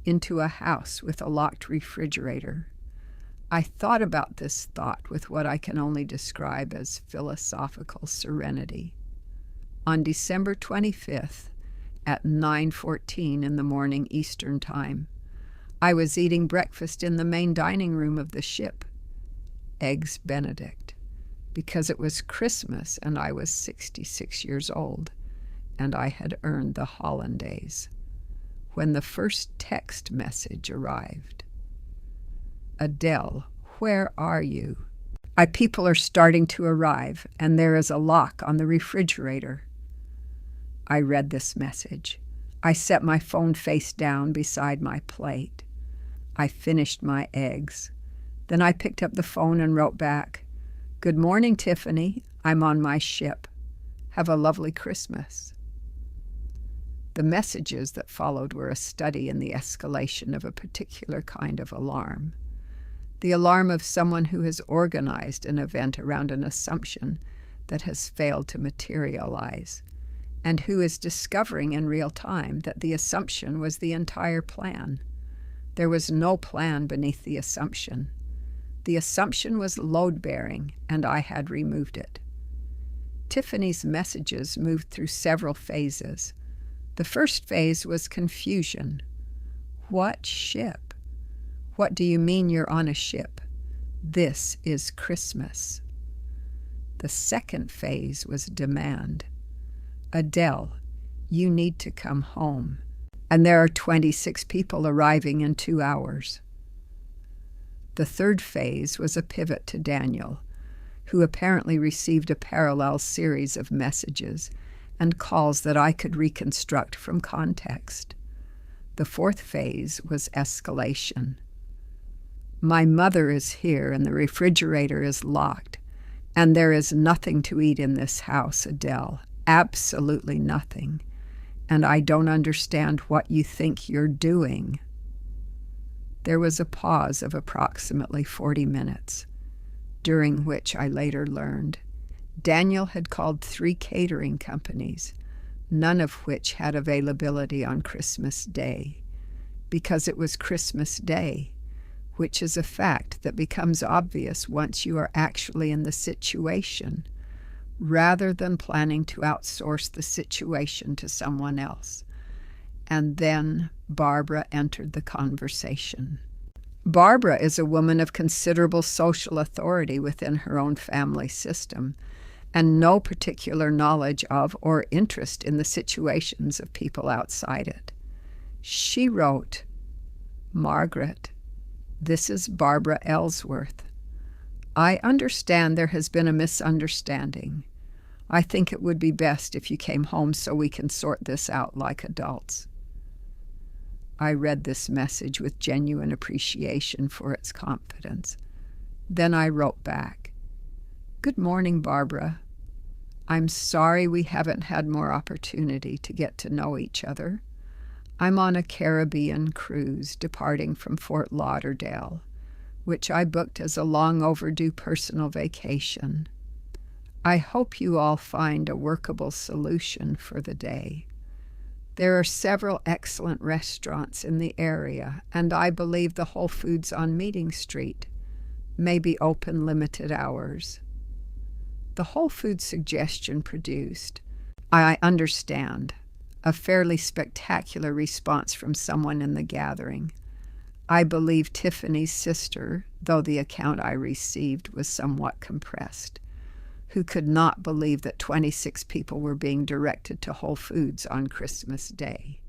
into a house with a locked refrigerator. I thought about this thought with what I can only describe as philosophical serenity. On December 25th, at 9:14 in the morning Eastern Time, I was eating breakfast in the main dining room of the ship, Eggs Benedict, because it was Christmas and I was 66 years old, and I had earned the hollandaise, when the first text message arrived. Adele, where are you? People are starting to arrive, and there is a lock on the refrigerator. I read this message. I set my phone face down beside my plate. I finished my eggs. Then I picked up the phone and wrote back, "Good morning, Tiffany. I'm on my ship. Have a lovely Christmas." The messages that followed were a study in the escalation of a particular kind of alarm. The alarm of someone who has organized an event around an assumption that has failed to materialize, and who is discovering in real time that the assumption was the entire plan. There was no plan beneath the assumption. The assumption was load-bearing, and I had removed it. Tiffany's messages moved through several phases. The first phase was confusion. What ship? What do you mean you're on a ship? This is Christmas. The second phase was demand. Adele, you need to come home. And there are 26 people arriving in 2 hours. The third phase was a pivot to Daniel, who apparently received a parallel series of messages and calls that I could reconstruct from context. The fourth phase was escalation. My mother is here and the refrigerator is locked, and there is nothing to eat in this house, Adele. Absolutely nothing. And I don't understand what you think you're doing. There was a pause of approximately 40 minutes, during which I later learned Daniel had called 3 catering companies, none of which had availability on Christmas Day. because it was Christmas Day, which is a fact that becomes obvious once you are actually in the situation, rather than planning to outsource the situation to someone else. And then Barbara entered the conversation. Barbara is a woman of considerable social authority within her own family system, and no particular knowledge of or interest in the situations of people outside it. She wrote, "Margaret, this is Barbara Ellsworth. I understand there has been a misunderstanding. I think it would be best if you came home so we can sort this out like adults." I read this message with genuine appreciation for its confidence. Then I wrote back, "Good morning, Barbara. I'm sorry we haven't had more opportunity to get to know each other. I'm on a Caribbean cruise departing from Fort Lauderdale, which I booked as a long overdue personal vacation. I hope you all find a workable solution for the day. There are several excellent restaurants in the area, and I believe the Whole Foods on Meeting Street may be open limited hours." The Whole Foods suggestion produced, I understand, a fairly spectacular response from someone in the gathering. I believe Tiffany's sister, though the account I received was somewhat compressed, who could not believe that 26 people were being directed to Whole Foods on Christmas Day.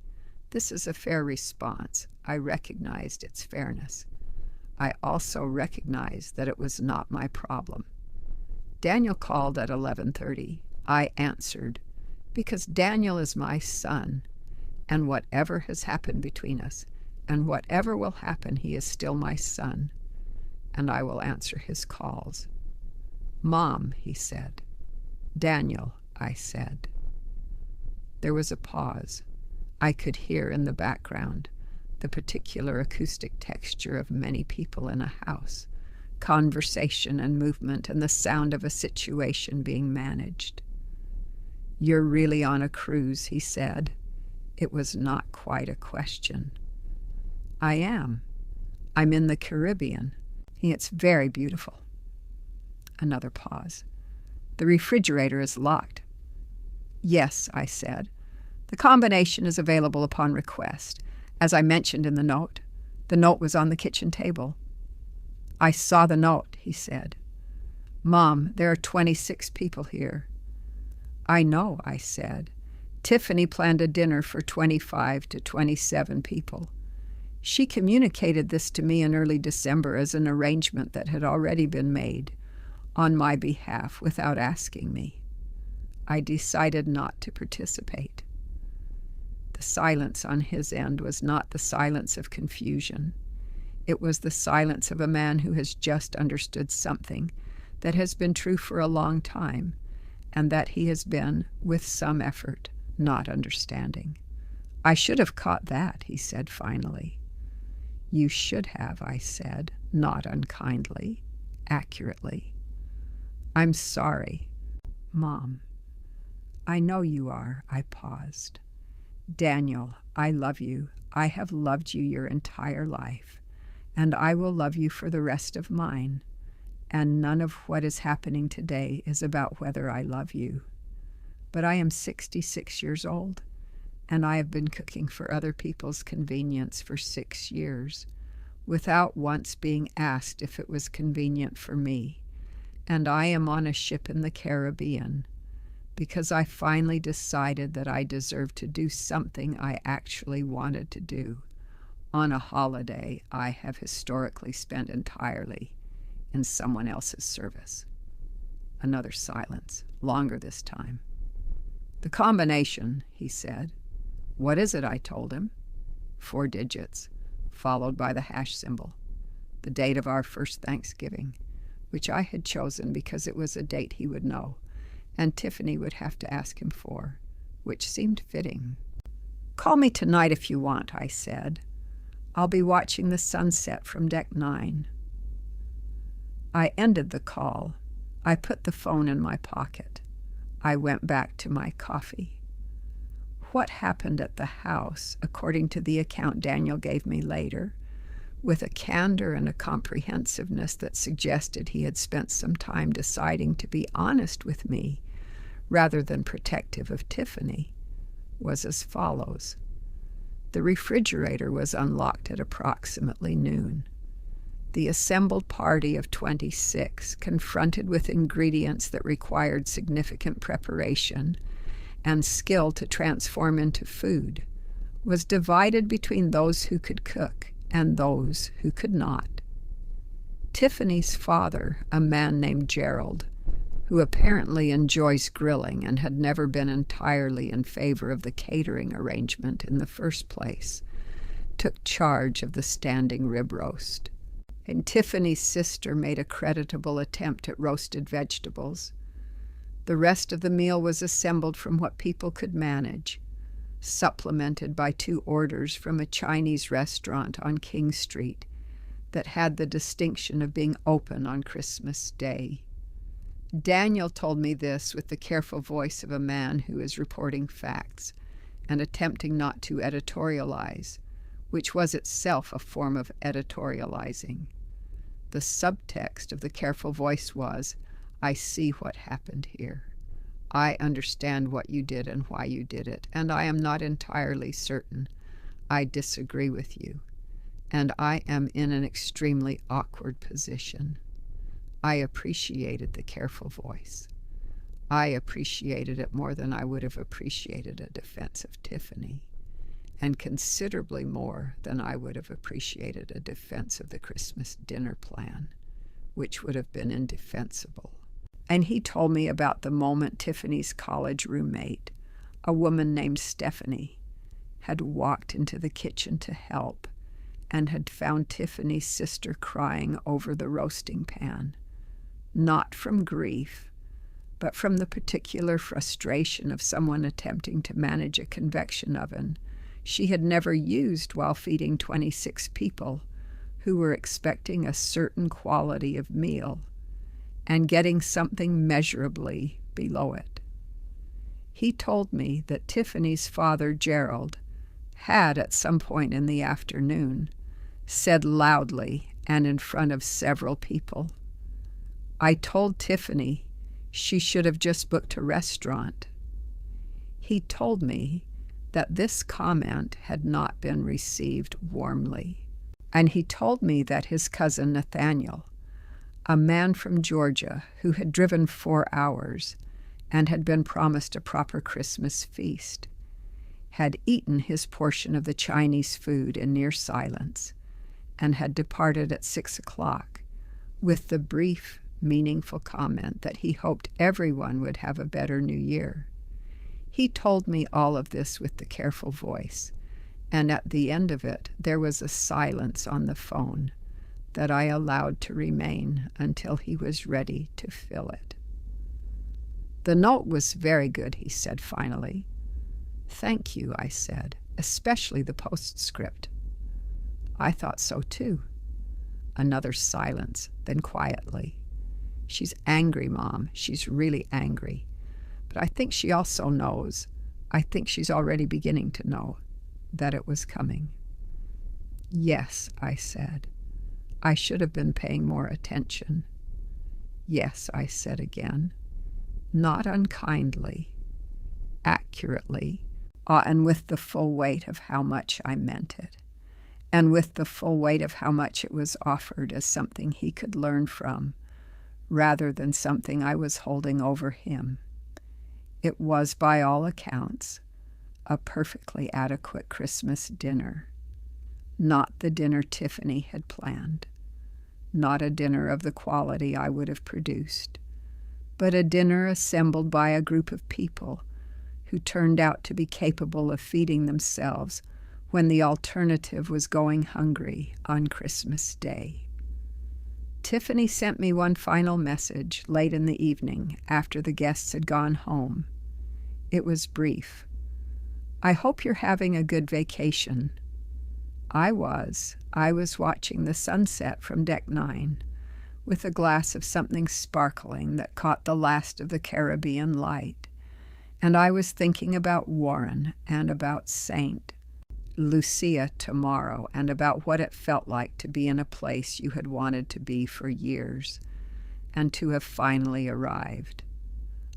This is a fair response. I recognized its fairness. I also recognized that it was not my problem. Daniel called at 11:30. I answered, because Daniel is my son, and whatever has happened between us, and whatever will happen, he is still my son, and I will answer his calls. "Mom," he said. "Daniel," I said. There was a pause. I could hear in the background the particular acoustic texture of many people in a house, conversation and movement, and the sound of a situation being managed. "You're really on a cruise," he said. It was not quite a question. "I am. I'm in the Caribbean. It's very beautiful." Another pause. "The refrigerator is locked." "Yes," I said. "The combination is available upon request. As I mentioned in the note was on the kitchen table." "I saw the note," he said. "Mom, there are 26 people here." "I know," I said. "Tiffany planned a dinner for 25 to 27 people. She communicated this to me in early December as an arrangement that had already been made on my behalf without asking me. I decided not to participate." The silence on his end was not the silence of confusion. It was the silence of a man who has just understood something that has been true for a long time, and that he has been, with some effort, not understanding. "I should have caught that," he said finally. "You should have," I said, not unkindly, accurately. "I'm sorry, Mom." "I know you are." I paused. "Daniel, I love you. I have loved you your entire life, and I will love you for the rest of mine. And none of what is happening today is about whether I love you. But I am 66 years old, and I have been cooking for other people's convenience for 6 years, without once being asked if it was convenient for me. And I am on a ship in the Caribbean, because I finally decided that I deserved to do something I actually wanted to do, on a holiday I have historically spent entirely in someone else's service." Another silence, longer this time. "The combination," he said. "What is it?" I told him. 4 digits, followed by the hash symbol, the date of our first Thanksgiving, which I had chosen because it was a date he would know, and Tiffany would have to ask him for, which seemed fitting. "Call me tonight if you want," I said. "I'll be watching the sunset from deck 9. I ended the call. I put the phone in my pocket. I went back to my coffee. What happened at the house, according to the account Daniel gave me later, with a candor and a comprehensiveness that suggested he had spent some time deciding to be honest with me rather than protective of Tiffany, was as follows. The refrigerator was unlocked at approximately noon. The assembled party of 26, confronted with ingredients that required significant preparation and skill to transform into food, was divided between those who could cook and those who could not. Tiffany's father, a man named Gerald, who apparently enjoys grilling and had never been entirely in favor of the catering arrangement in the first place, took charge of the standing rib roast. And Tiffany's sister made a creditable attempt at roasted vegetables. The rest of the meal was assembled from what people could manage, supplemented by 2 orders from a Chinese restaurant on King Street that had the distinction of being open on Christmas Day. Daniel told me this with the careful voice of a man who is reporting facts and attempting not to editorialize, which was itself a form of editorializing. The subtext of the careful voice was, I see what happened here. I understand what you did and why you did it, and I am not entirely certain. I disagree with you, and I am in an extremely awkward position. I appreciated the careful voice. I appreciated it more than I would have appreciated a defense of Tiffany, and considerably more than I would have appreciated a defense of the Christmas dinner plan, which would have been indefensible. And he told me about the moment Tiffany's college roommate, a woman named Stephanie, had walked into the kitchen to help and had found Tiffany's sister crying over the roasting pan, not from grief, but from the particular frustration of someone attempting to manage a convection oven she had never used while feeding 26 people who were expecting a certain quality of meal and getting something measurably below it. He told me that Tiffany's father, Gerald, had at some point in the afternoon said loudly and in front of several people, I told Tiffany she should have just booked a restaurant. He told me that this comment had not been received warmly, and he told me that his cousin Nathaniel, a man from Georgia who had driven 4 hours and had been promised a proper Christmas feast, had eaten his portion of the Chinese food in near silence and had departed at 6 o'clock with the brief, meaningful comment that he hoped everyone would have a better New Year. He told me all of this with the careful voice, and at the end of it there was a silence on the phone that I allowed to remain until he was ready to fill it. The note was very good, he said finally. Thank you, I said, especially the postscript. I thought so too. Another silence, then quietly. She's angry, Mom. She's really angry. But I think she also knows, I think she's already beginning to know, that it was coming. Yes, I said. I should have been paying more attention. Yes, I said again. Not unkindly. Accurately, and with the full weight of how much I meant it, and with the full weight of how much it was offered as something he could learn from, rather than something I was holding over him. It was, by all accounts, a perfectly adequate Christmas dinner. Not the dinner Tiffany had planned. Not a dinner of the quality I would have produced, but a dinner assembled by a group of people who turned out to be capable of feeding themselves when the alternative was going hungry on Christmas Day. Tiffany sent me one final message late in the evening after the guests had gone home. It was brief. I hope you're having a good vacation. I was watching the sunset from Deck 9 with a glass of something sparkling that caught the last of the Caribbean light And I was thinking about Warren and about Saint Lucia tomorrow and about what it felt like to be in a place you had wanted to be for years and to have finally arrived.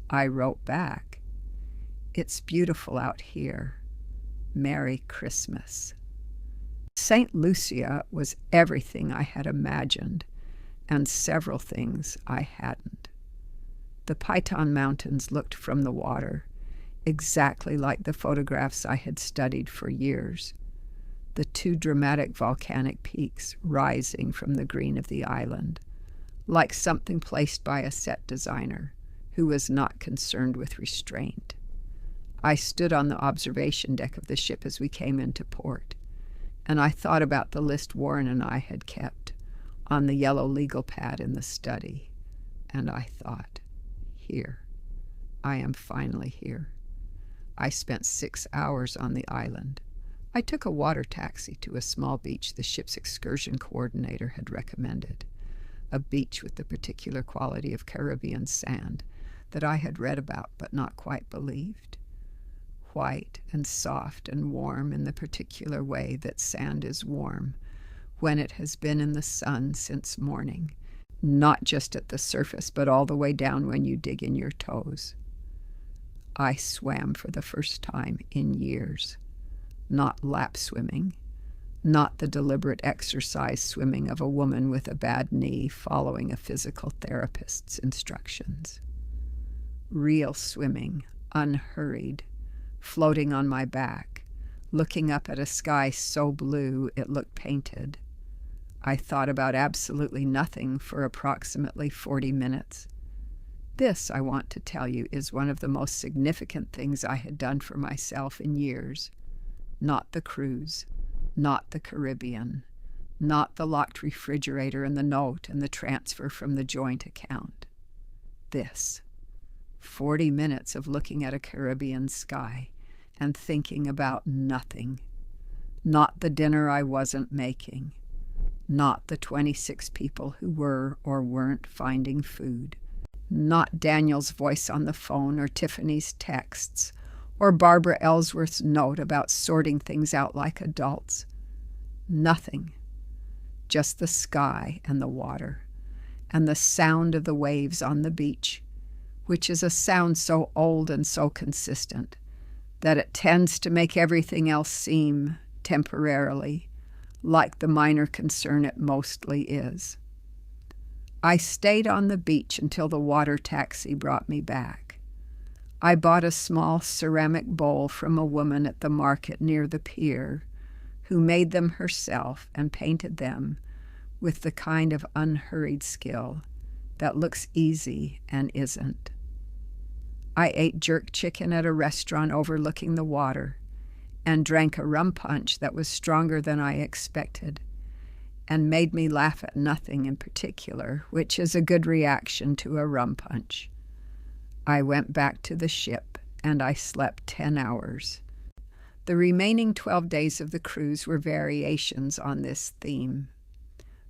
I wrote back, "It's beautiful out here. Merry Christmas." St. Lucia was everything I had imagined and several things I hadn't. The Piton Mountains looked from the water exactly like the photographs I had studied for years, the two dramatic volcanic peaks rising from the green of the island, like something placed by a set designer who was not concerned with restraint. I stood on the observation deck of the ship as we came into port, and I thought about the list Warren and I had kept on the yellow legal pad in the study, and I thought, here, I am finally here. I spent 6 hours on the island. I took a water taxi to a small beach the ship's excursion coordinator had recommended, a beach with the particular quality of Caribbean sand that I had read about but not quite believed. White and soft and warm in the particular way that sand is warm when it has been in the sun since morning, not just at the surface but all the way down when you dig in your toes. I swam for the first time in years, not lap swimming, not the deliberate exercise swimming of a woman with a bad knee following a physical therapist's instructions. Real swimming, unhurried, floating on my back, looking up at a sky so blue it looked painted. I thought about absolutely nothing for approximately 40 minutes. This, I want to tell you, is one of the most significant things I had done for myself in years. Not the cruise, not the Caribbean, not the locked refrigerator and the note and the transfer from the joint account. This, 40 minutes of looking at a Caribbean sky and thinking about nothing. Not the dinner I wasn't making, not the 26 people who were or weren't finding food. Not Daniel's voice on the phone or Tiffany's texts or Barbara Ellsworth's note about sorting things out like adults. Nothing. Just the sky and the water and the sound of the waves on the beach, which is a sound so old and so consistent that it tends to make everything else seem, temporarily, like the minor concern it mostly is. I stayed on the beach until the water taxi brought me back. I bought a small ceramic bowl from a woman at the market near the pier who made them herself and painted them with the kind of unhurried skill that looks easy and isn't. I ate jerk chicken at a restaurant overlooking the water and drank a rum punch that was stronger than I expected and made me laugh at nothing in particular, which is a good reaction to a rum punch. I went back to the ship, and I slept 10 hours. The remaining 12 days of the cruise were variations on this theme.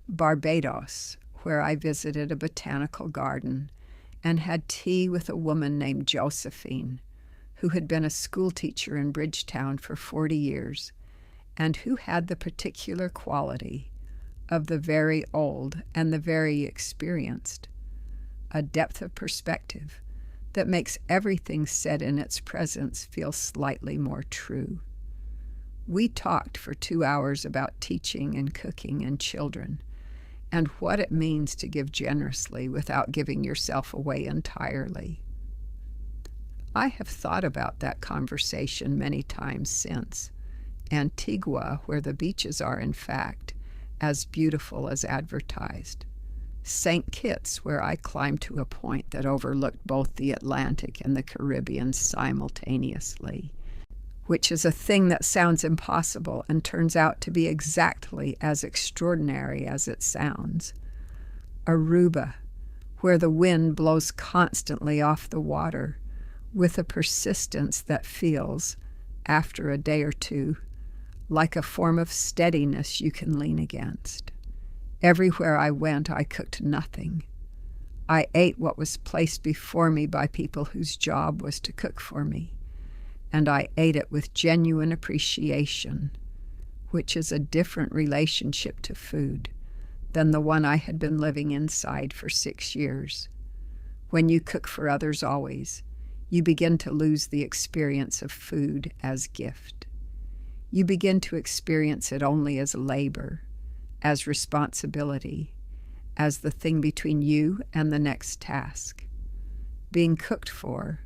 Barbados, where I visited a botanical garden and had tea with a woman named Josephine, who had been a schoolteacher in Bridgetown for 40 years, and who had the particular quality of the very old and the very experienced, a depth of perspective that makes everything said in its presence feel slightly more true. We talked for 2 hours about teaching and cooking and children, and what it means to give generously without giving yourself away entirely. I have thought about that conversation many times since. Antigua, where the beaches are, in fact, as beautiful as advertised. St. Kitts, where I climbed to a point that overlooked both the Atlantic and the Caribbean simultaneously, which is a thing that sounds impossible and turns out to be exactly as extraordinary as it sounds. Aruba, where the wind blows constantly off the water with a persistence that feels, after a day or two, like a form of steadiness you can lean against. Everywhere I went, I cooked nothing. I ate what was placed before me by people whose job was to cook for me, and I ate it with genuine appreciation, which is a different relationship to food than the one I had been living inside for 6 years. When you cook for others always, you begin to lose the experience of food as gift. You begin to experience it only as labor, as responsibility, as the thing between you and the next task. Being cooked for,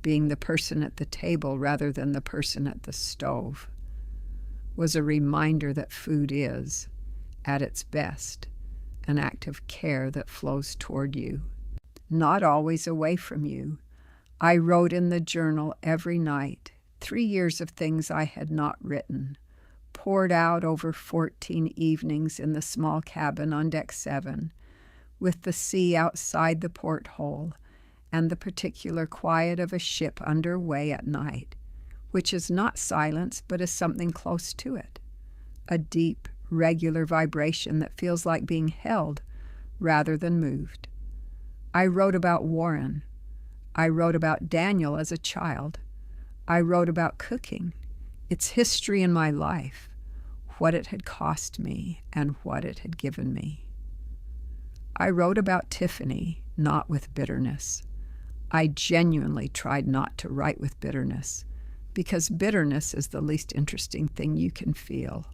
being the person at the table rather than the person at the stove, was a reminder that food is, at its best, an act of care that flows toward you, not always away from you. I wrote in the journal every night 3 years of things I had not written, poured out over 14 evenings in the small cabin on deck 7, with the sea outside the porthole and the particular quiet of a ship under way at night, which is not silence but is something close to it, a deep, regular vibration that feels like being held rather than moved. I wrote about Warren. I wrote about Daniel as a child. I wrote about cooking, its history in my life, what it had cost me and what it had given me. I wrote about Tiffany, not with bitterness. I genuinely tried not to write with bitterness, because bitterness is the least interesting thing you can feel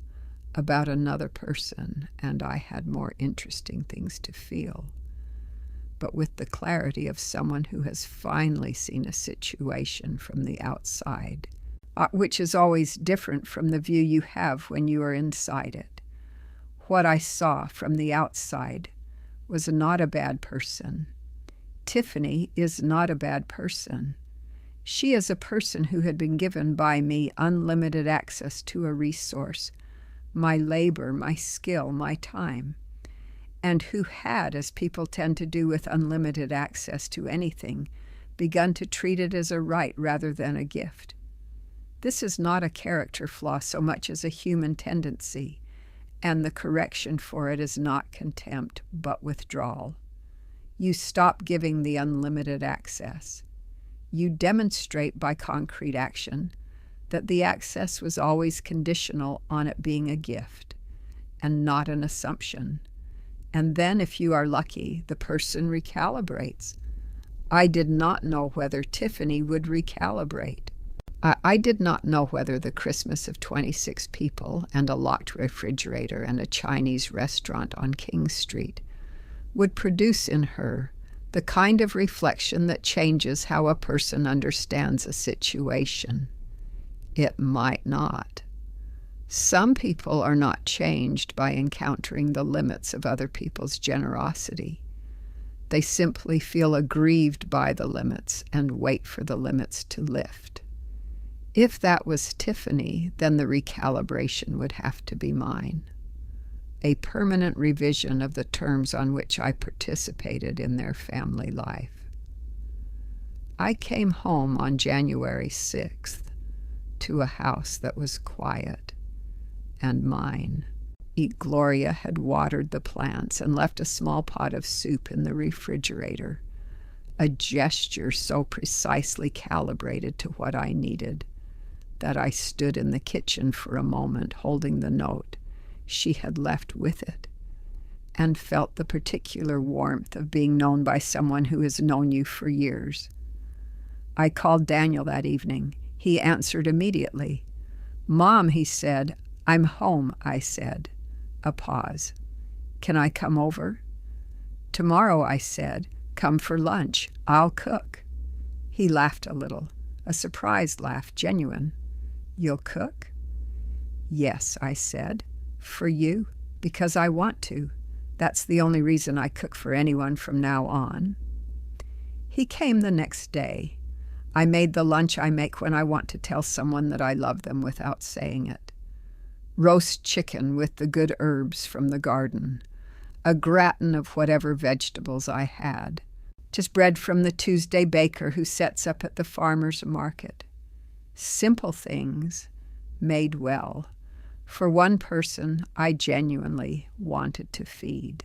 about another person, and I had more interesting things to feel. But with the clarity of someone who has finally seen a situation from the outside, which is always different from the view you have when you are inside it. What I saw from the outside was not a bad person. Tiffany is not a bad person. She is a person who had been given by me unlimited access to a resource, my labor, my skill, my time, and who had, as people tend to do with unlimited access to anything, begun to treat it as a right rather than a gift. This is not a character flaw so much as a human tendency, and the correction for it is not contempt, but withdrawal. You stop giving the unlimited access. You demonstrate by concrete action that the access was always conditional on it being a gift and not an assumption. And then, if you are lucky, the person recalibrates. I did not know whether Tiffany would recalibrate. I did not know whether the Christmas of 26 people and a locked refrigerator and a Chinese restaurant on King Street would produce in her the kind of reflection that changes how a person understands a situation. It might not. Some people are not changed by encountering the limits of other people's generosity. They simply feel aggrieved by the limits and wait for the limits to lift. If that was Tiffany, then the recalibration would have to be mine. A permanent revision of the terms on which I participated in their family life. I came home on January 6th to a house that was quiet and mine. Gloria had watered the plants and left a small pot of soup in the refrigerator, a gesture so precisely calibrated to what I needed that I stood in the kitchen for a moment holding the note she had left with it, and felt the particular warmth of being known by someone who has known you for years. I called Daniel that evening. He answered immediately. "Mom," he said. "I'm home," I said. A pause. "Can I come over?" "Tomorrow," I said. "Come for lunch. I'll cook." He laughed a little, a surprised laugh, genuine. "You'll cook?" "Yes," I said. "For you, because I want to. That's the only reason I cook for anyone from now on." He came the next day. I made the lunch I make when I want to tell someone that I love them without saying it. Roast chicken with the good herbs from the garden, a gratin of whatever vegetables I had, just bread from the Tuesday baker who sets up at the farmer's market. Simple things, made well, for one person I genuinely wanted to feed.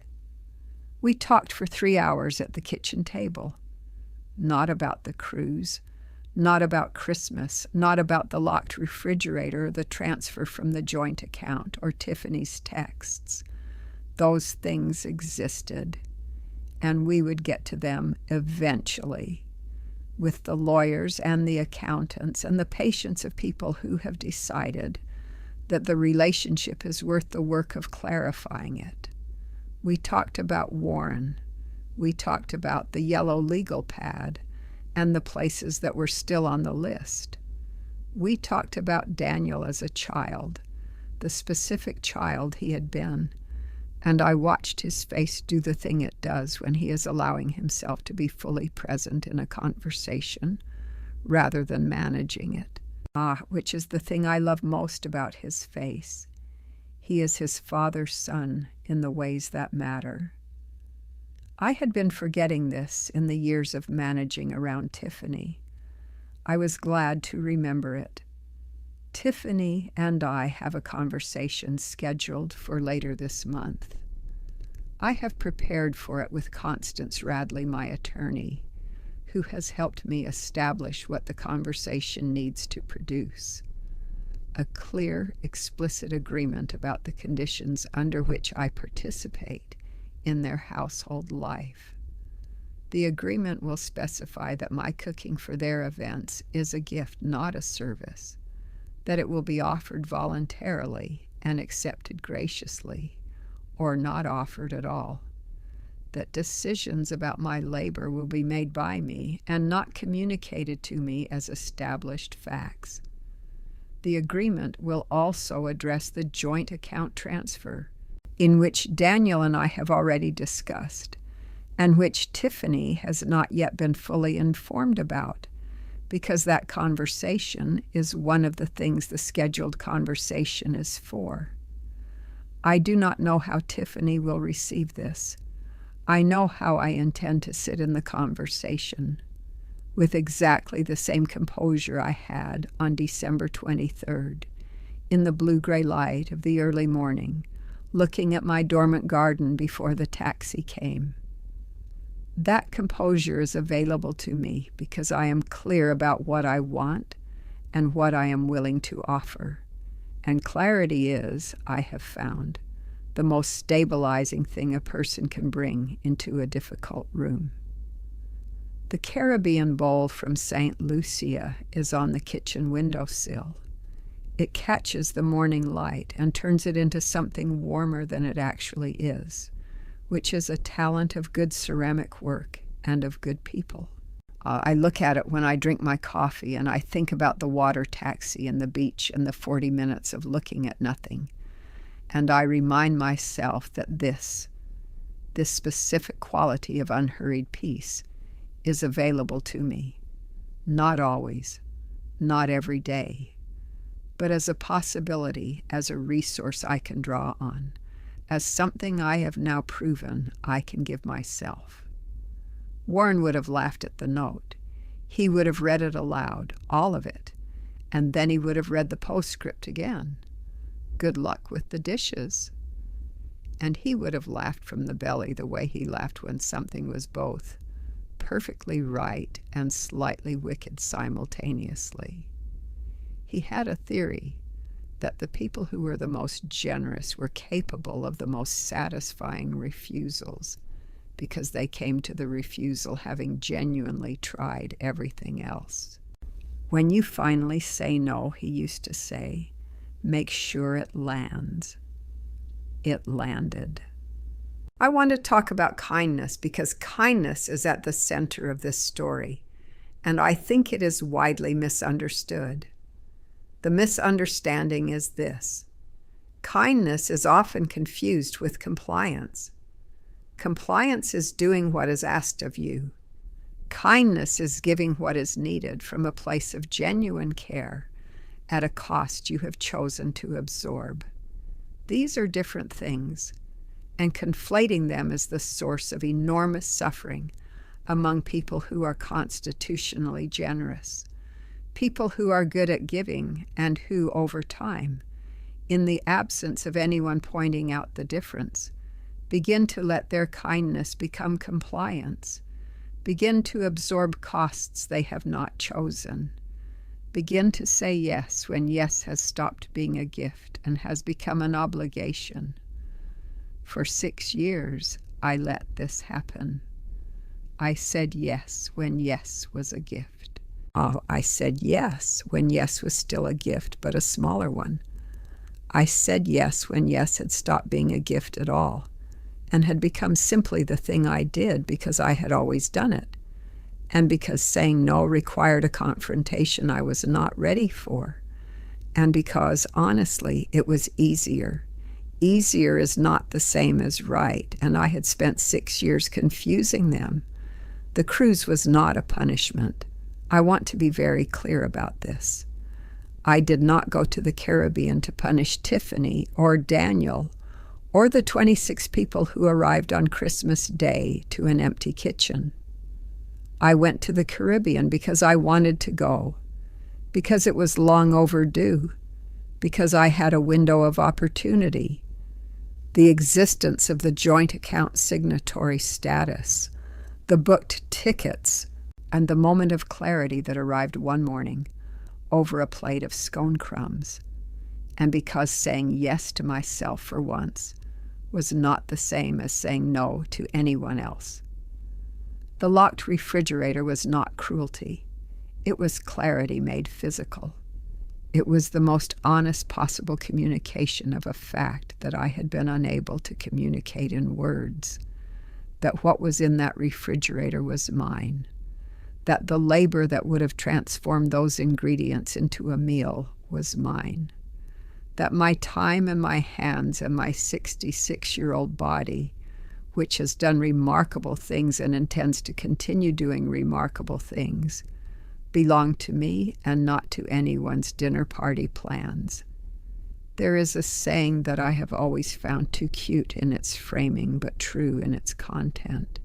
We talked for 3 hours at the kitchen table. Not about the cruise, not about Christmas, not about the locked refrigerator, the transfer from the joint account, or Tiffany's texts. Those things existed, and we would get to them eventually, with the lawyers and the accountants and the patience of people who have decided that the relationship is worth the work of clarifying it. We talked about Warren. We talked about the yellow legal pad and the places that were still on the list. We talked about Daniel as a child, the specific child he had been, and I watched his face do the thing it does when he is allowing himself to be fully present in a conversation rather than managing it. Which is the thing I love most about his face. He is his father's son in the ways that matter. I had been forgetting this in the years of managing around Tiffany. I was glad to remember it. Tiffany and I have a conversation scheduled for later this month. I have prepared for it with Constance Radley, my attorney, who has helped me establish what the conversation needs to produce. A clear, explicit agreement about the conditions under which I participate in their household life. The agreement will specify that my cooking for their events is a gift, not a service, that it will be offered voluntarily and accepted graciously, or not offered at all, that decisions about my labor will be made by me and not communicated to me as established facts. The agreement will also address the joint account transfer, in which Daniel and I have already discussed, and which Tiffany has not yet been fully informed about, because that conversation is one of the things the scheduled conversation is for. I do not know how Tiffany will receive this. I know how I intend to sit in the conversation, with exactly the same composure I had on December 23rd, in the blue-gray light of the early morning, looking at my dormant garden before the taxi came. That composure is available to me because I am clear about what I want and what I am willing to offer. And clarity is, I have found, the most stabilizing thing a person can bring into a difficult room. The Caribbean bowl from St. Lucia is on the kitchen windowsill. It catches the morning light and turns it into something warmer than it actually is, which is a talent of good ceramic work and of good people. I look at it when I drink my coffee and I think about the water taxi and the beach and the 40 minutes of looking at nothing. And I remind myself that this specific quality of unhurried peace is available to me. Not always, not every day, but as a possibility, as a resource I can draw on, as something I have now proven I can give myself. Warren would have laughed at the note. He would have read it aloud, all of it, and then he would have read the postscript again. Good luck with the dishes. And he would have laughed from the belly the way he laughed when something was both perfectly right and slightly wicked simultaneously. He had a theory that the people who were the most generous were capable of the most satisfying refusals because they came to the refusal having genuinely tried everything else. When you finally say no, he used to say, make sure it lands. It landed. I want to talk about kindness because kindness is at the center of this story, and I think it is widely misunderstood. The misunderstanding is this: kindness is often confused with compliance. Compliance is doing what is asked of you. Kindness is giving what is needed from a place of genuine care at a cost you have chosen to absorb. These are different things, and conflating them is the source of enormous suffering among people who are constitutionally generous, people who are good at giving and who, over time, in the absence of anyone pointing out the difference, Begin to let their kindness become compliance. Begin to absorb costs they have not chosen. Begin to say yes when yes has stopped being a gift and has become an obligation. For 6 years, I let this happen. I said yes when yes was a gift. I said yes when yes was still a gift, but a smaller one. I said yes when yes had stopped being a gift at all and had become simply the thing I did because I had always done it, and because saying no required a confrontation I was not ready for, and because, honestly, it was easier. Easier is not the same as right, and I had spent 6 years confusing them. The cruise was not a punishment. I want to be very clear about this. I did not go to the Caribbean to punish Tiffany or Daniel or the 26 people who arrived on Christmas Day to an empty kitchen. I went to the Caribbean because I wanted to go, because it was long overdue, because I had a window of opportunity, the existence of the joint account signatory status, the booked tickets, and the moment of clarity that arrived one morning over a plate of scone crumbs, and because saying yes to myself for once was not the same as saying no to anyone else. The locked refrigerator was not cruelty. It was clarity made physical. It was the most honest possible communication of a fact that I had been unable to communicate in words, that what was in that refrigerator was mine, that the labor that would have transformed those ingredients into a meal was mine, that my time and my hands and my 66-year-old body, which has done remarkable things and intends to continue doing remarkable things, belong to me and not to anyone's dinner party plans. There is a saying that I have always found too cute in its framing but true in its content.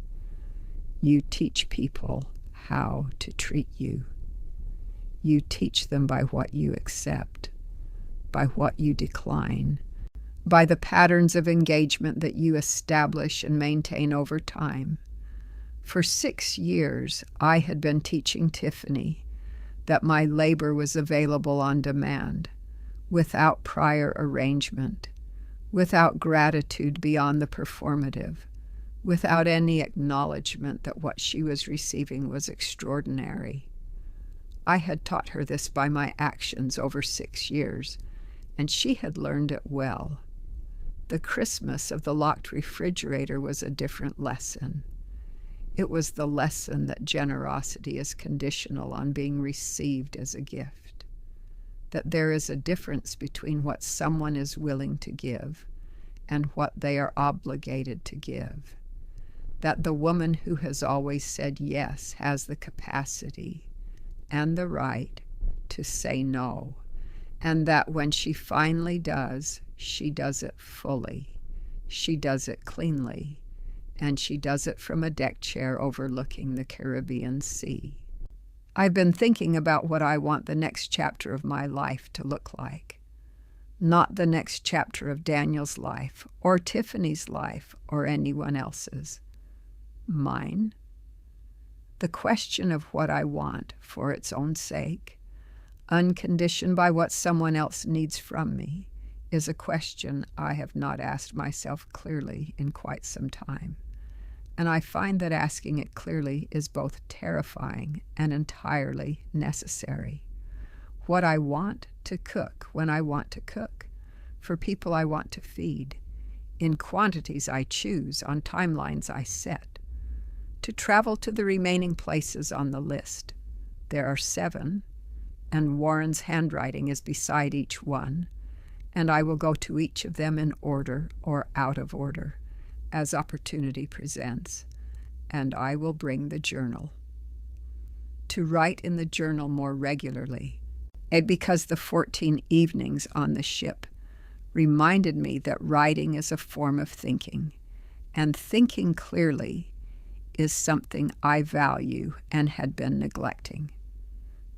You teach people how to treat you. You teach them by what you accept, by what you decline, by the patterns of engagement that you establish and maintain over time. For 6 years, I had been teaching Tiffany that my labor was available on demand, without prior arrangement, without gratitude beyond the performative, without any acknowledgement that what she was receiving was extraordinary. I had taught her this by my actions over 6 years, and she had learned it well. The Christmas of the locked refrigerator was a different lesson. It was the lesson that generosity is conditional on being received as a gift, that there is a difference between what someone is willing to give and what they are obligated to give, that the woman who has always said yes has the capacity and the right to say no, and that when she finally does, she does it fully, she does it cleanly, and she does it from a deck chair overlooking the Caribbean Sea. I've been thinking about what I want the next chapter of my life to look like. Not the next chapter of Daniel's life, or Tiffany's life, or anyone else's. Mine. The question of what I want for its own sake, unconditioned by what someone else needs from me, is a question I have not asked myself clearly in quite some time. And I find that asking it clearly is both terrifying and entirely necessary. What I want to cook when I want to cook, for people I want to feed, in quantities I choose, on timelines I set. To travel to the remaining places on the list. There are 7, and Warren's handwriting is beside each one, and I will go to each of them in order or out of order, as opportunity presents, and I will bring the journal. To write in the journal more regularly, and because the 14 evenings on the ship reminded me that writing is a form of thinking, and thinking clearly is something I value and had been neglecting.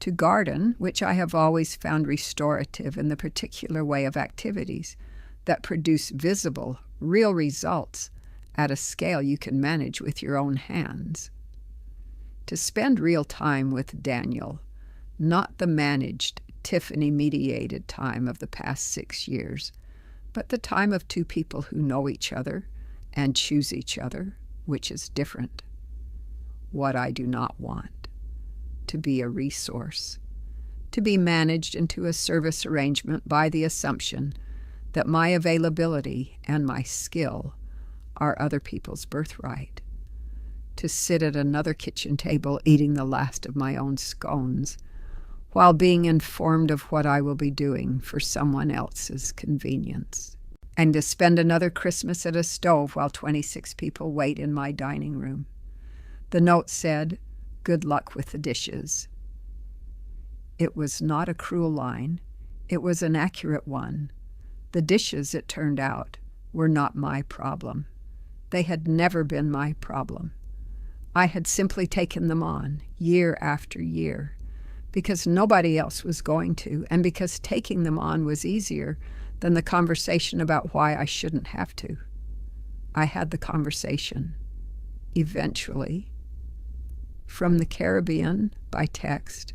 To garden, which I have always found restorative in the particular way of activities that produce visible, real results at a scale you can manage with your own hands. To spend real time with Daniel, not the managed, Tiffany-mediated time of the past 6 years, but the time of two people who know each other and choose each other, which is different. What I do not want: to be a resource, to be managed into a service arrangement by the assumption that my availability and my skill are other people's birthright, to sit at another kitchen table eating the last of my own scones while being informed of what I will be doing for someone else's convenience, and to spend another Christmas at a stove while 26 people wait in my dining room. The note said, "Good luck with the dishes." It was not a cruel line. It was an accurate one. The dishes, it turned out, were not my problem. They had never been my problem. I had simply taken them on, year after year, because nobody else was going to, and because taking them on was easier than the conversation about why I shouldn't have to. I had the conversation. Eventually, from the Caribbean, by text,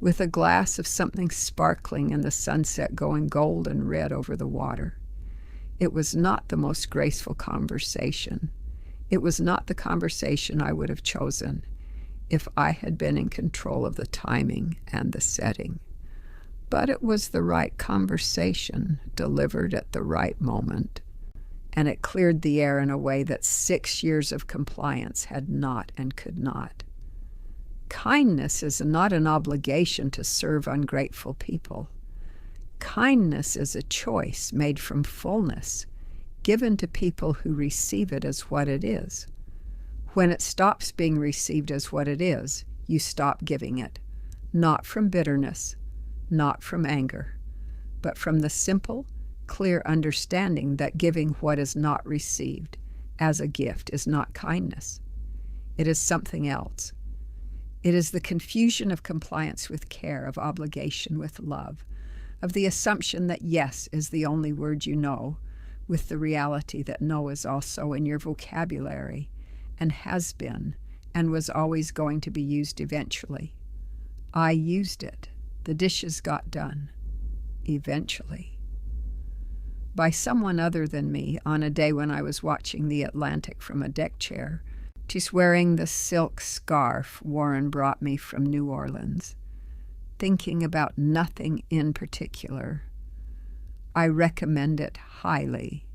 with a glass of something sparkling and the sunset going gold and red over the water. It was not the most graceful conversation. It was not the conversation I would have chosen if I had been in control of the timing and the setting. But it was the right conversation, delivered at the right moment, and it cleared the air in a way that 6 years of compliance had not and could not. Kindness is not an obligation to serve ungrateful people. Kindness is a choice made from fullness, given to people who receive it as what it is. When it stops being received as what it is, you stop giving it, not from bitterness, not from anger, but from the simple, clear understanding that giving what is not received as a gift is not kindness. It is something else. It is the confusion of compliance with care, of obligation with love, of the assumption that yes is the only word you know, with the reality that no is also in your vocabulary, and has been, and was always going to be used eventually. I used it. The dishes got done. Eventually. By someone other than me, on a day when I was watching the Atlantic from a deck chair. She's wearing the silk scarf Warren brought me from New Orleans, thinking about nothing in particular. I recommend it highly.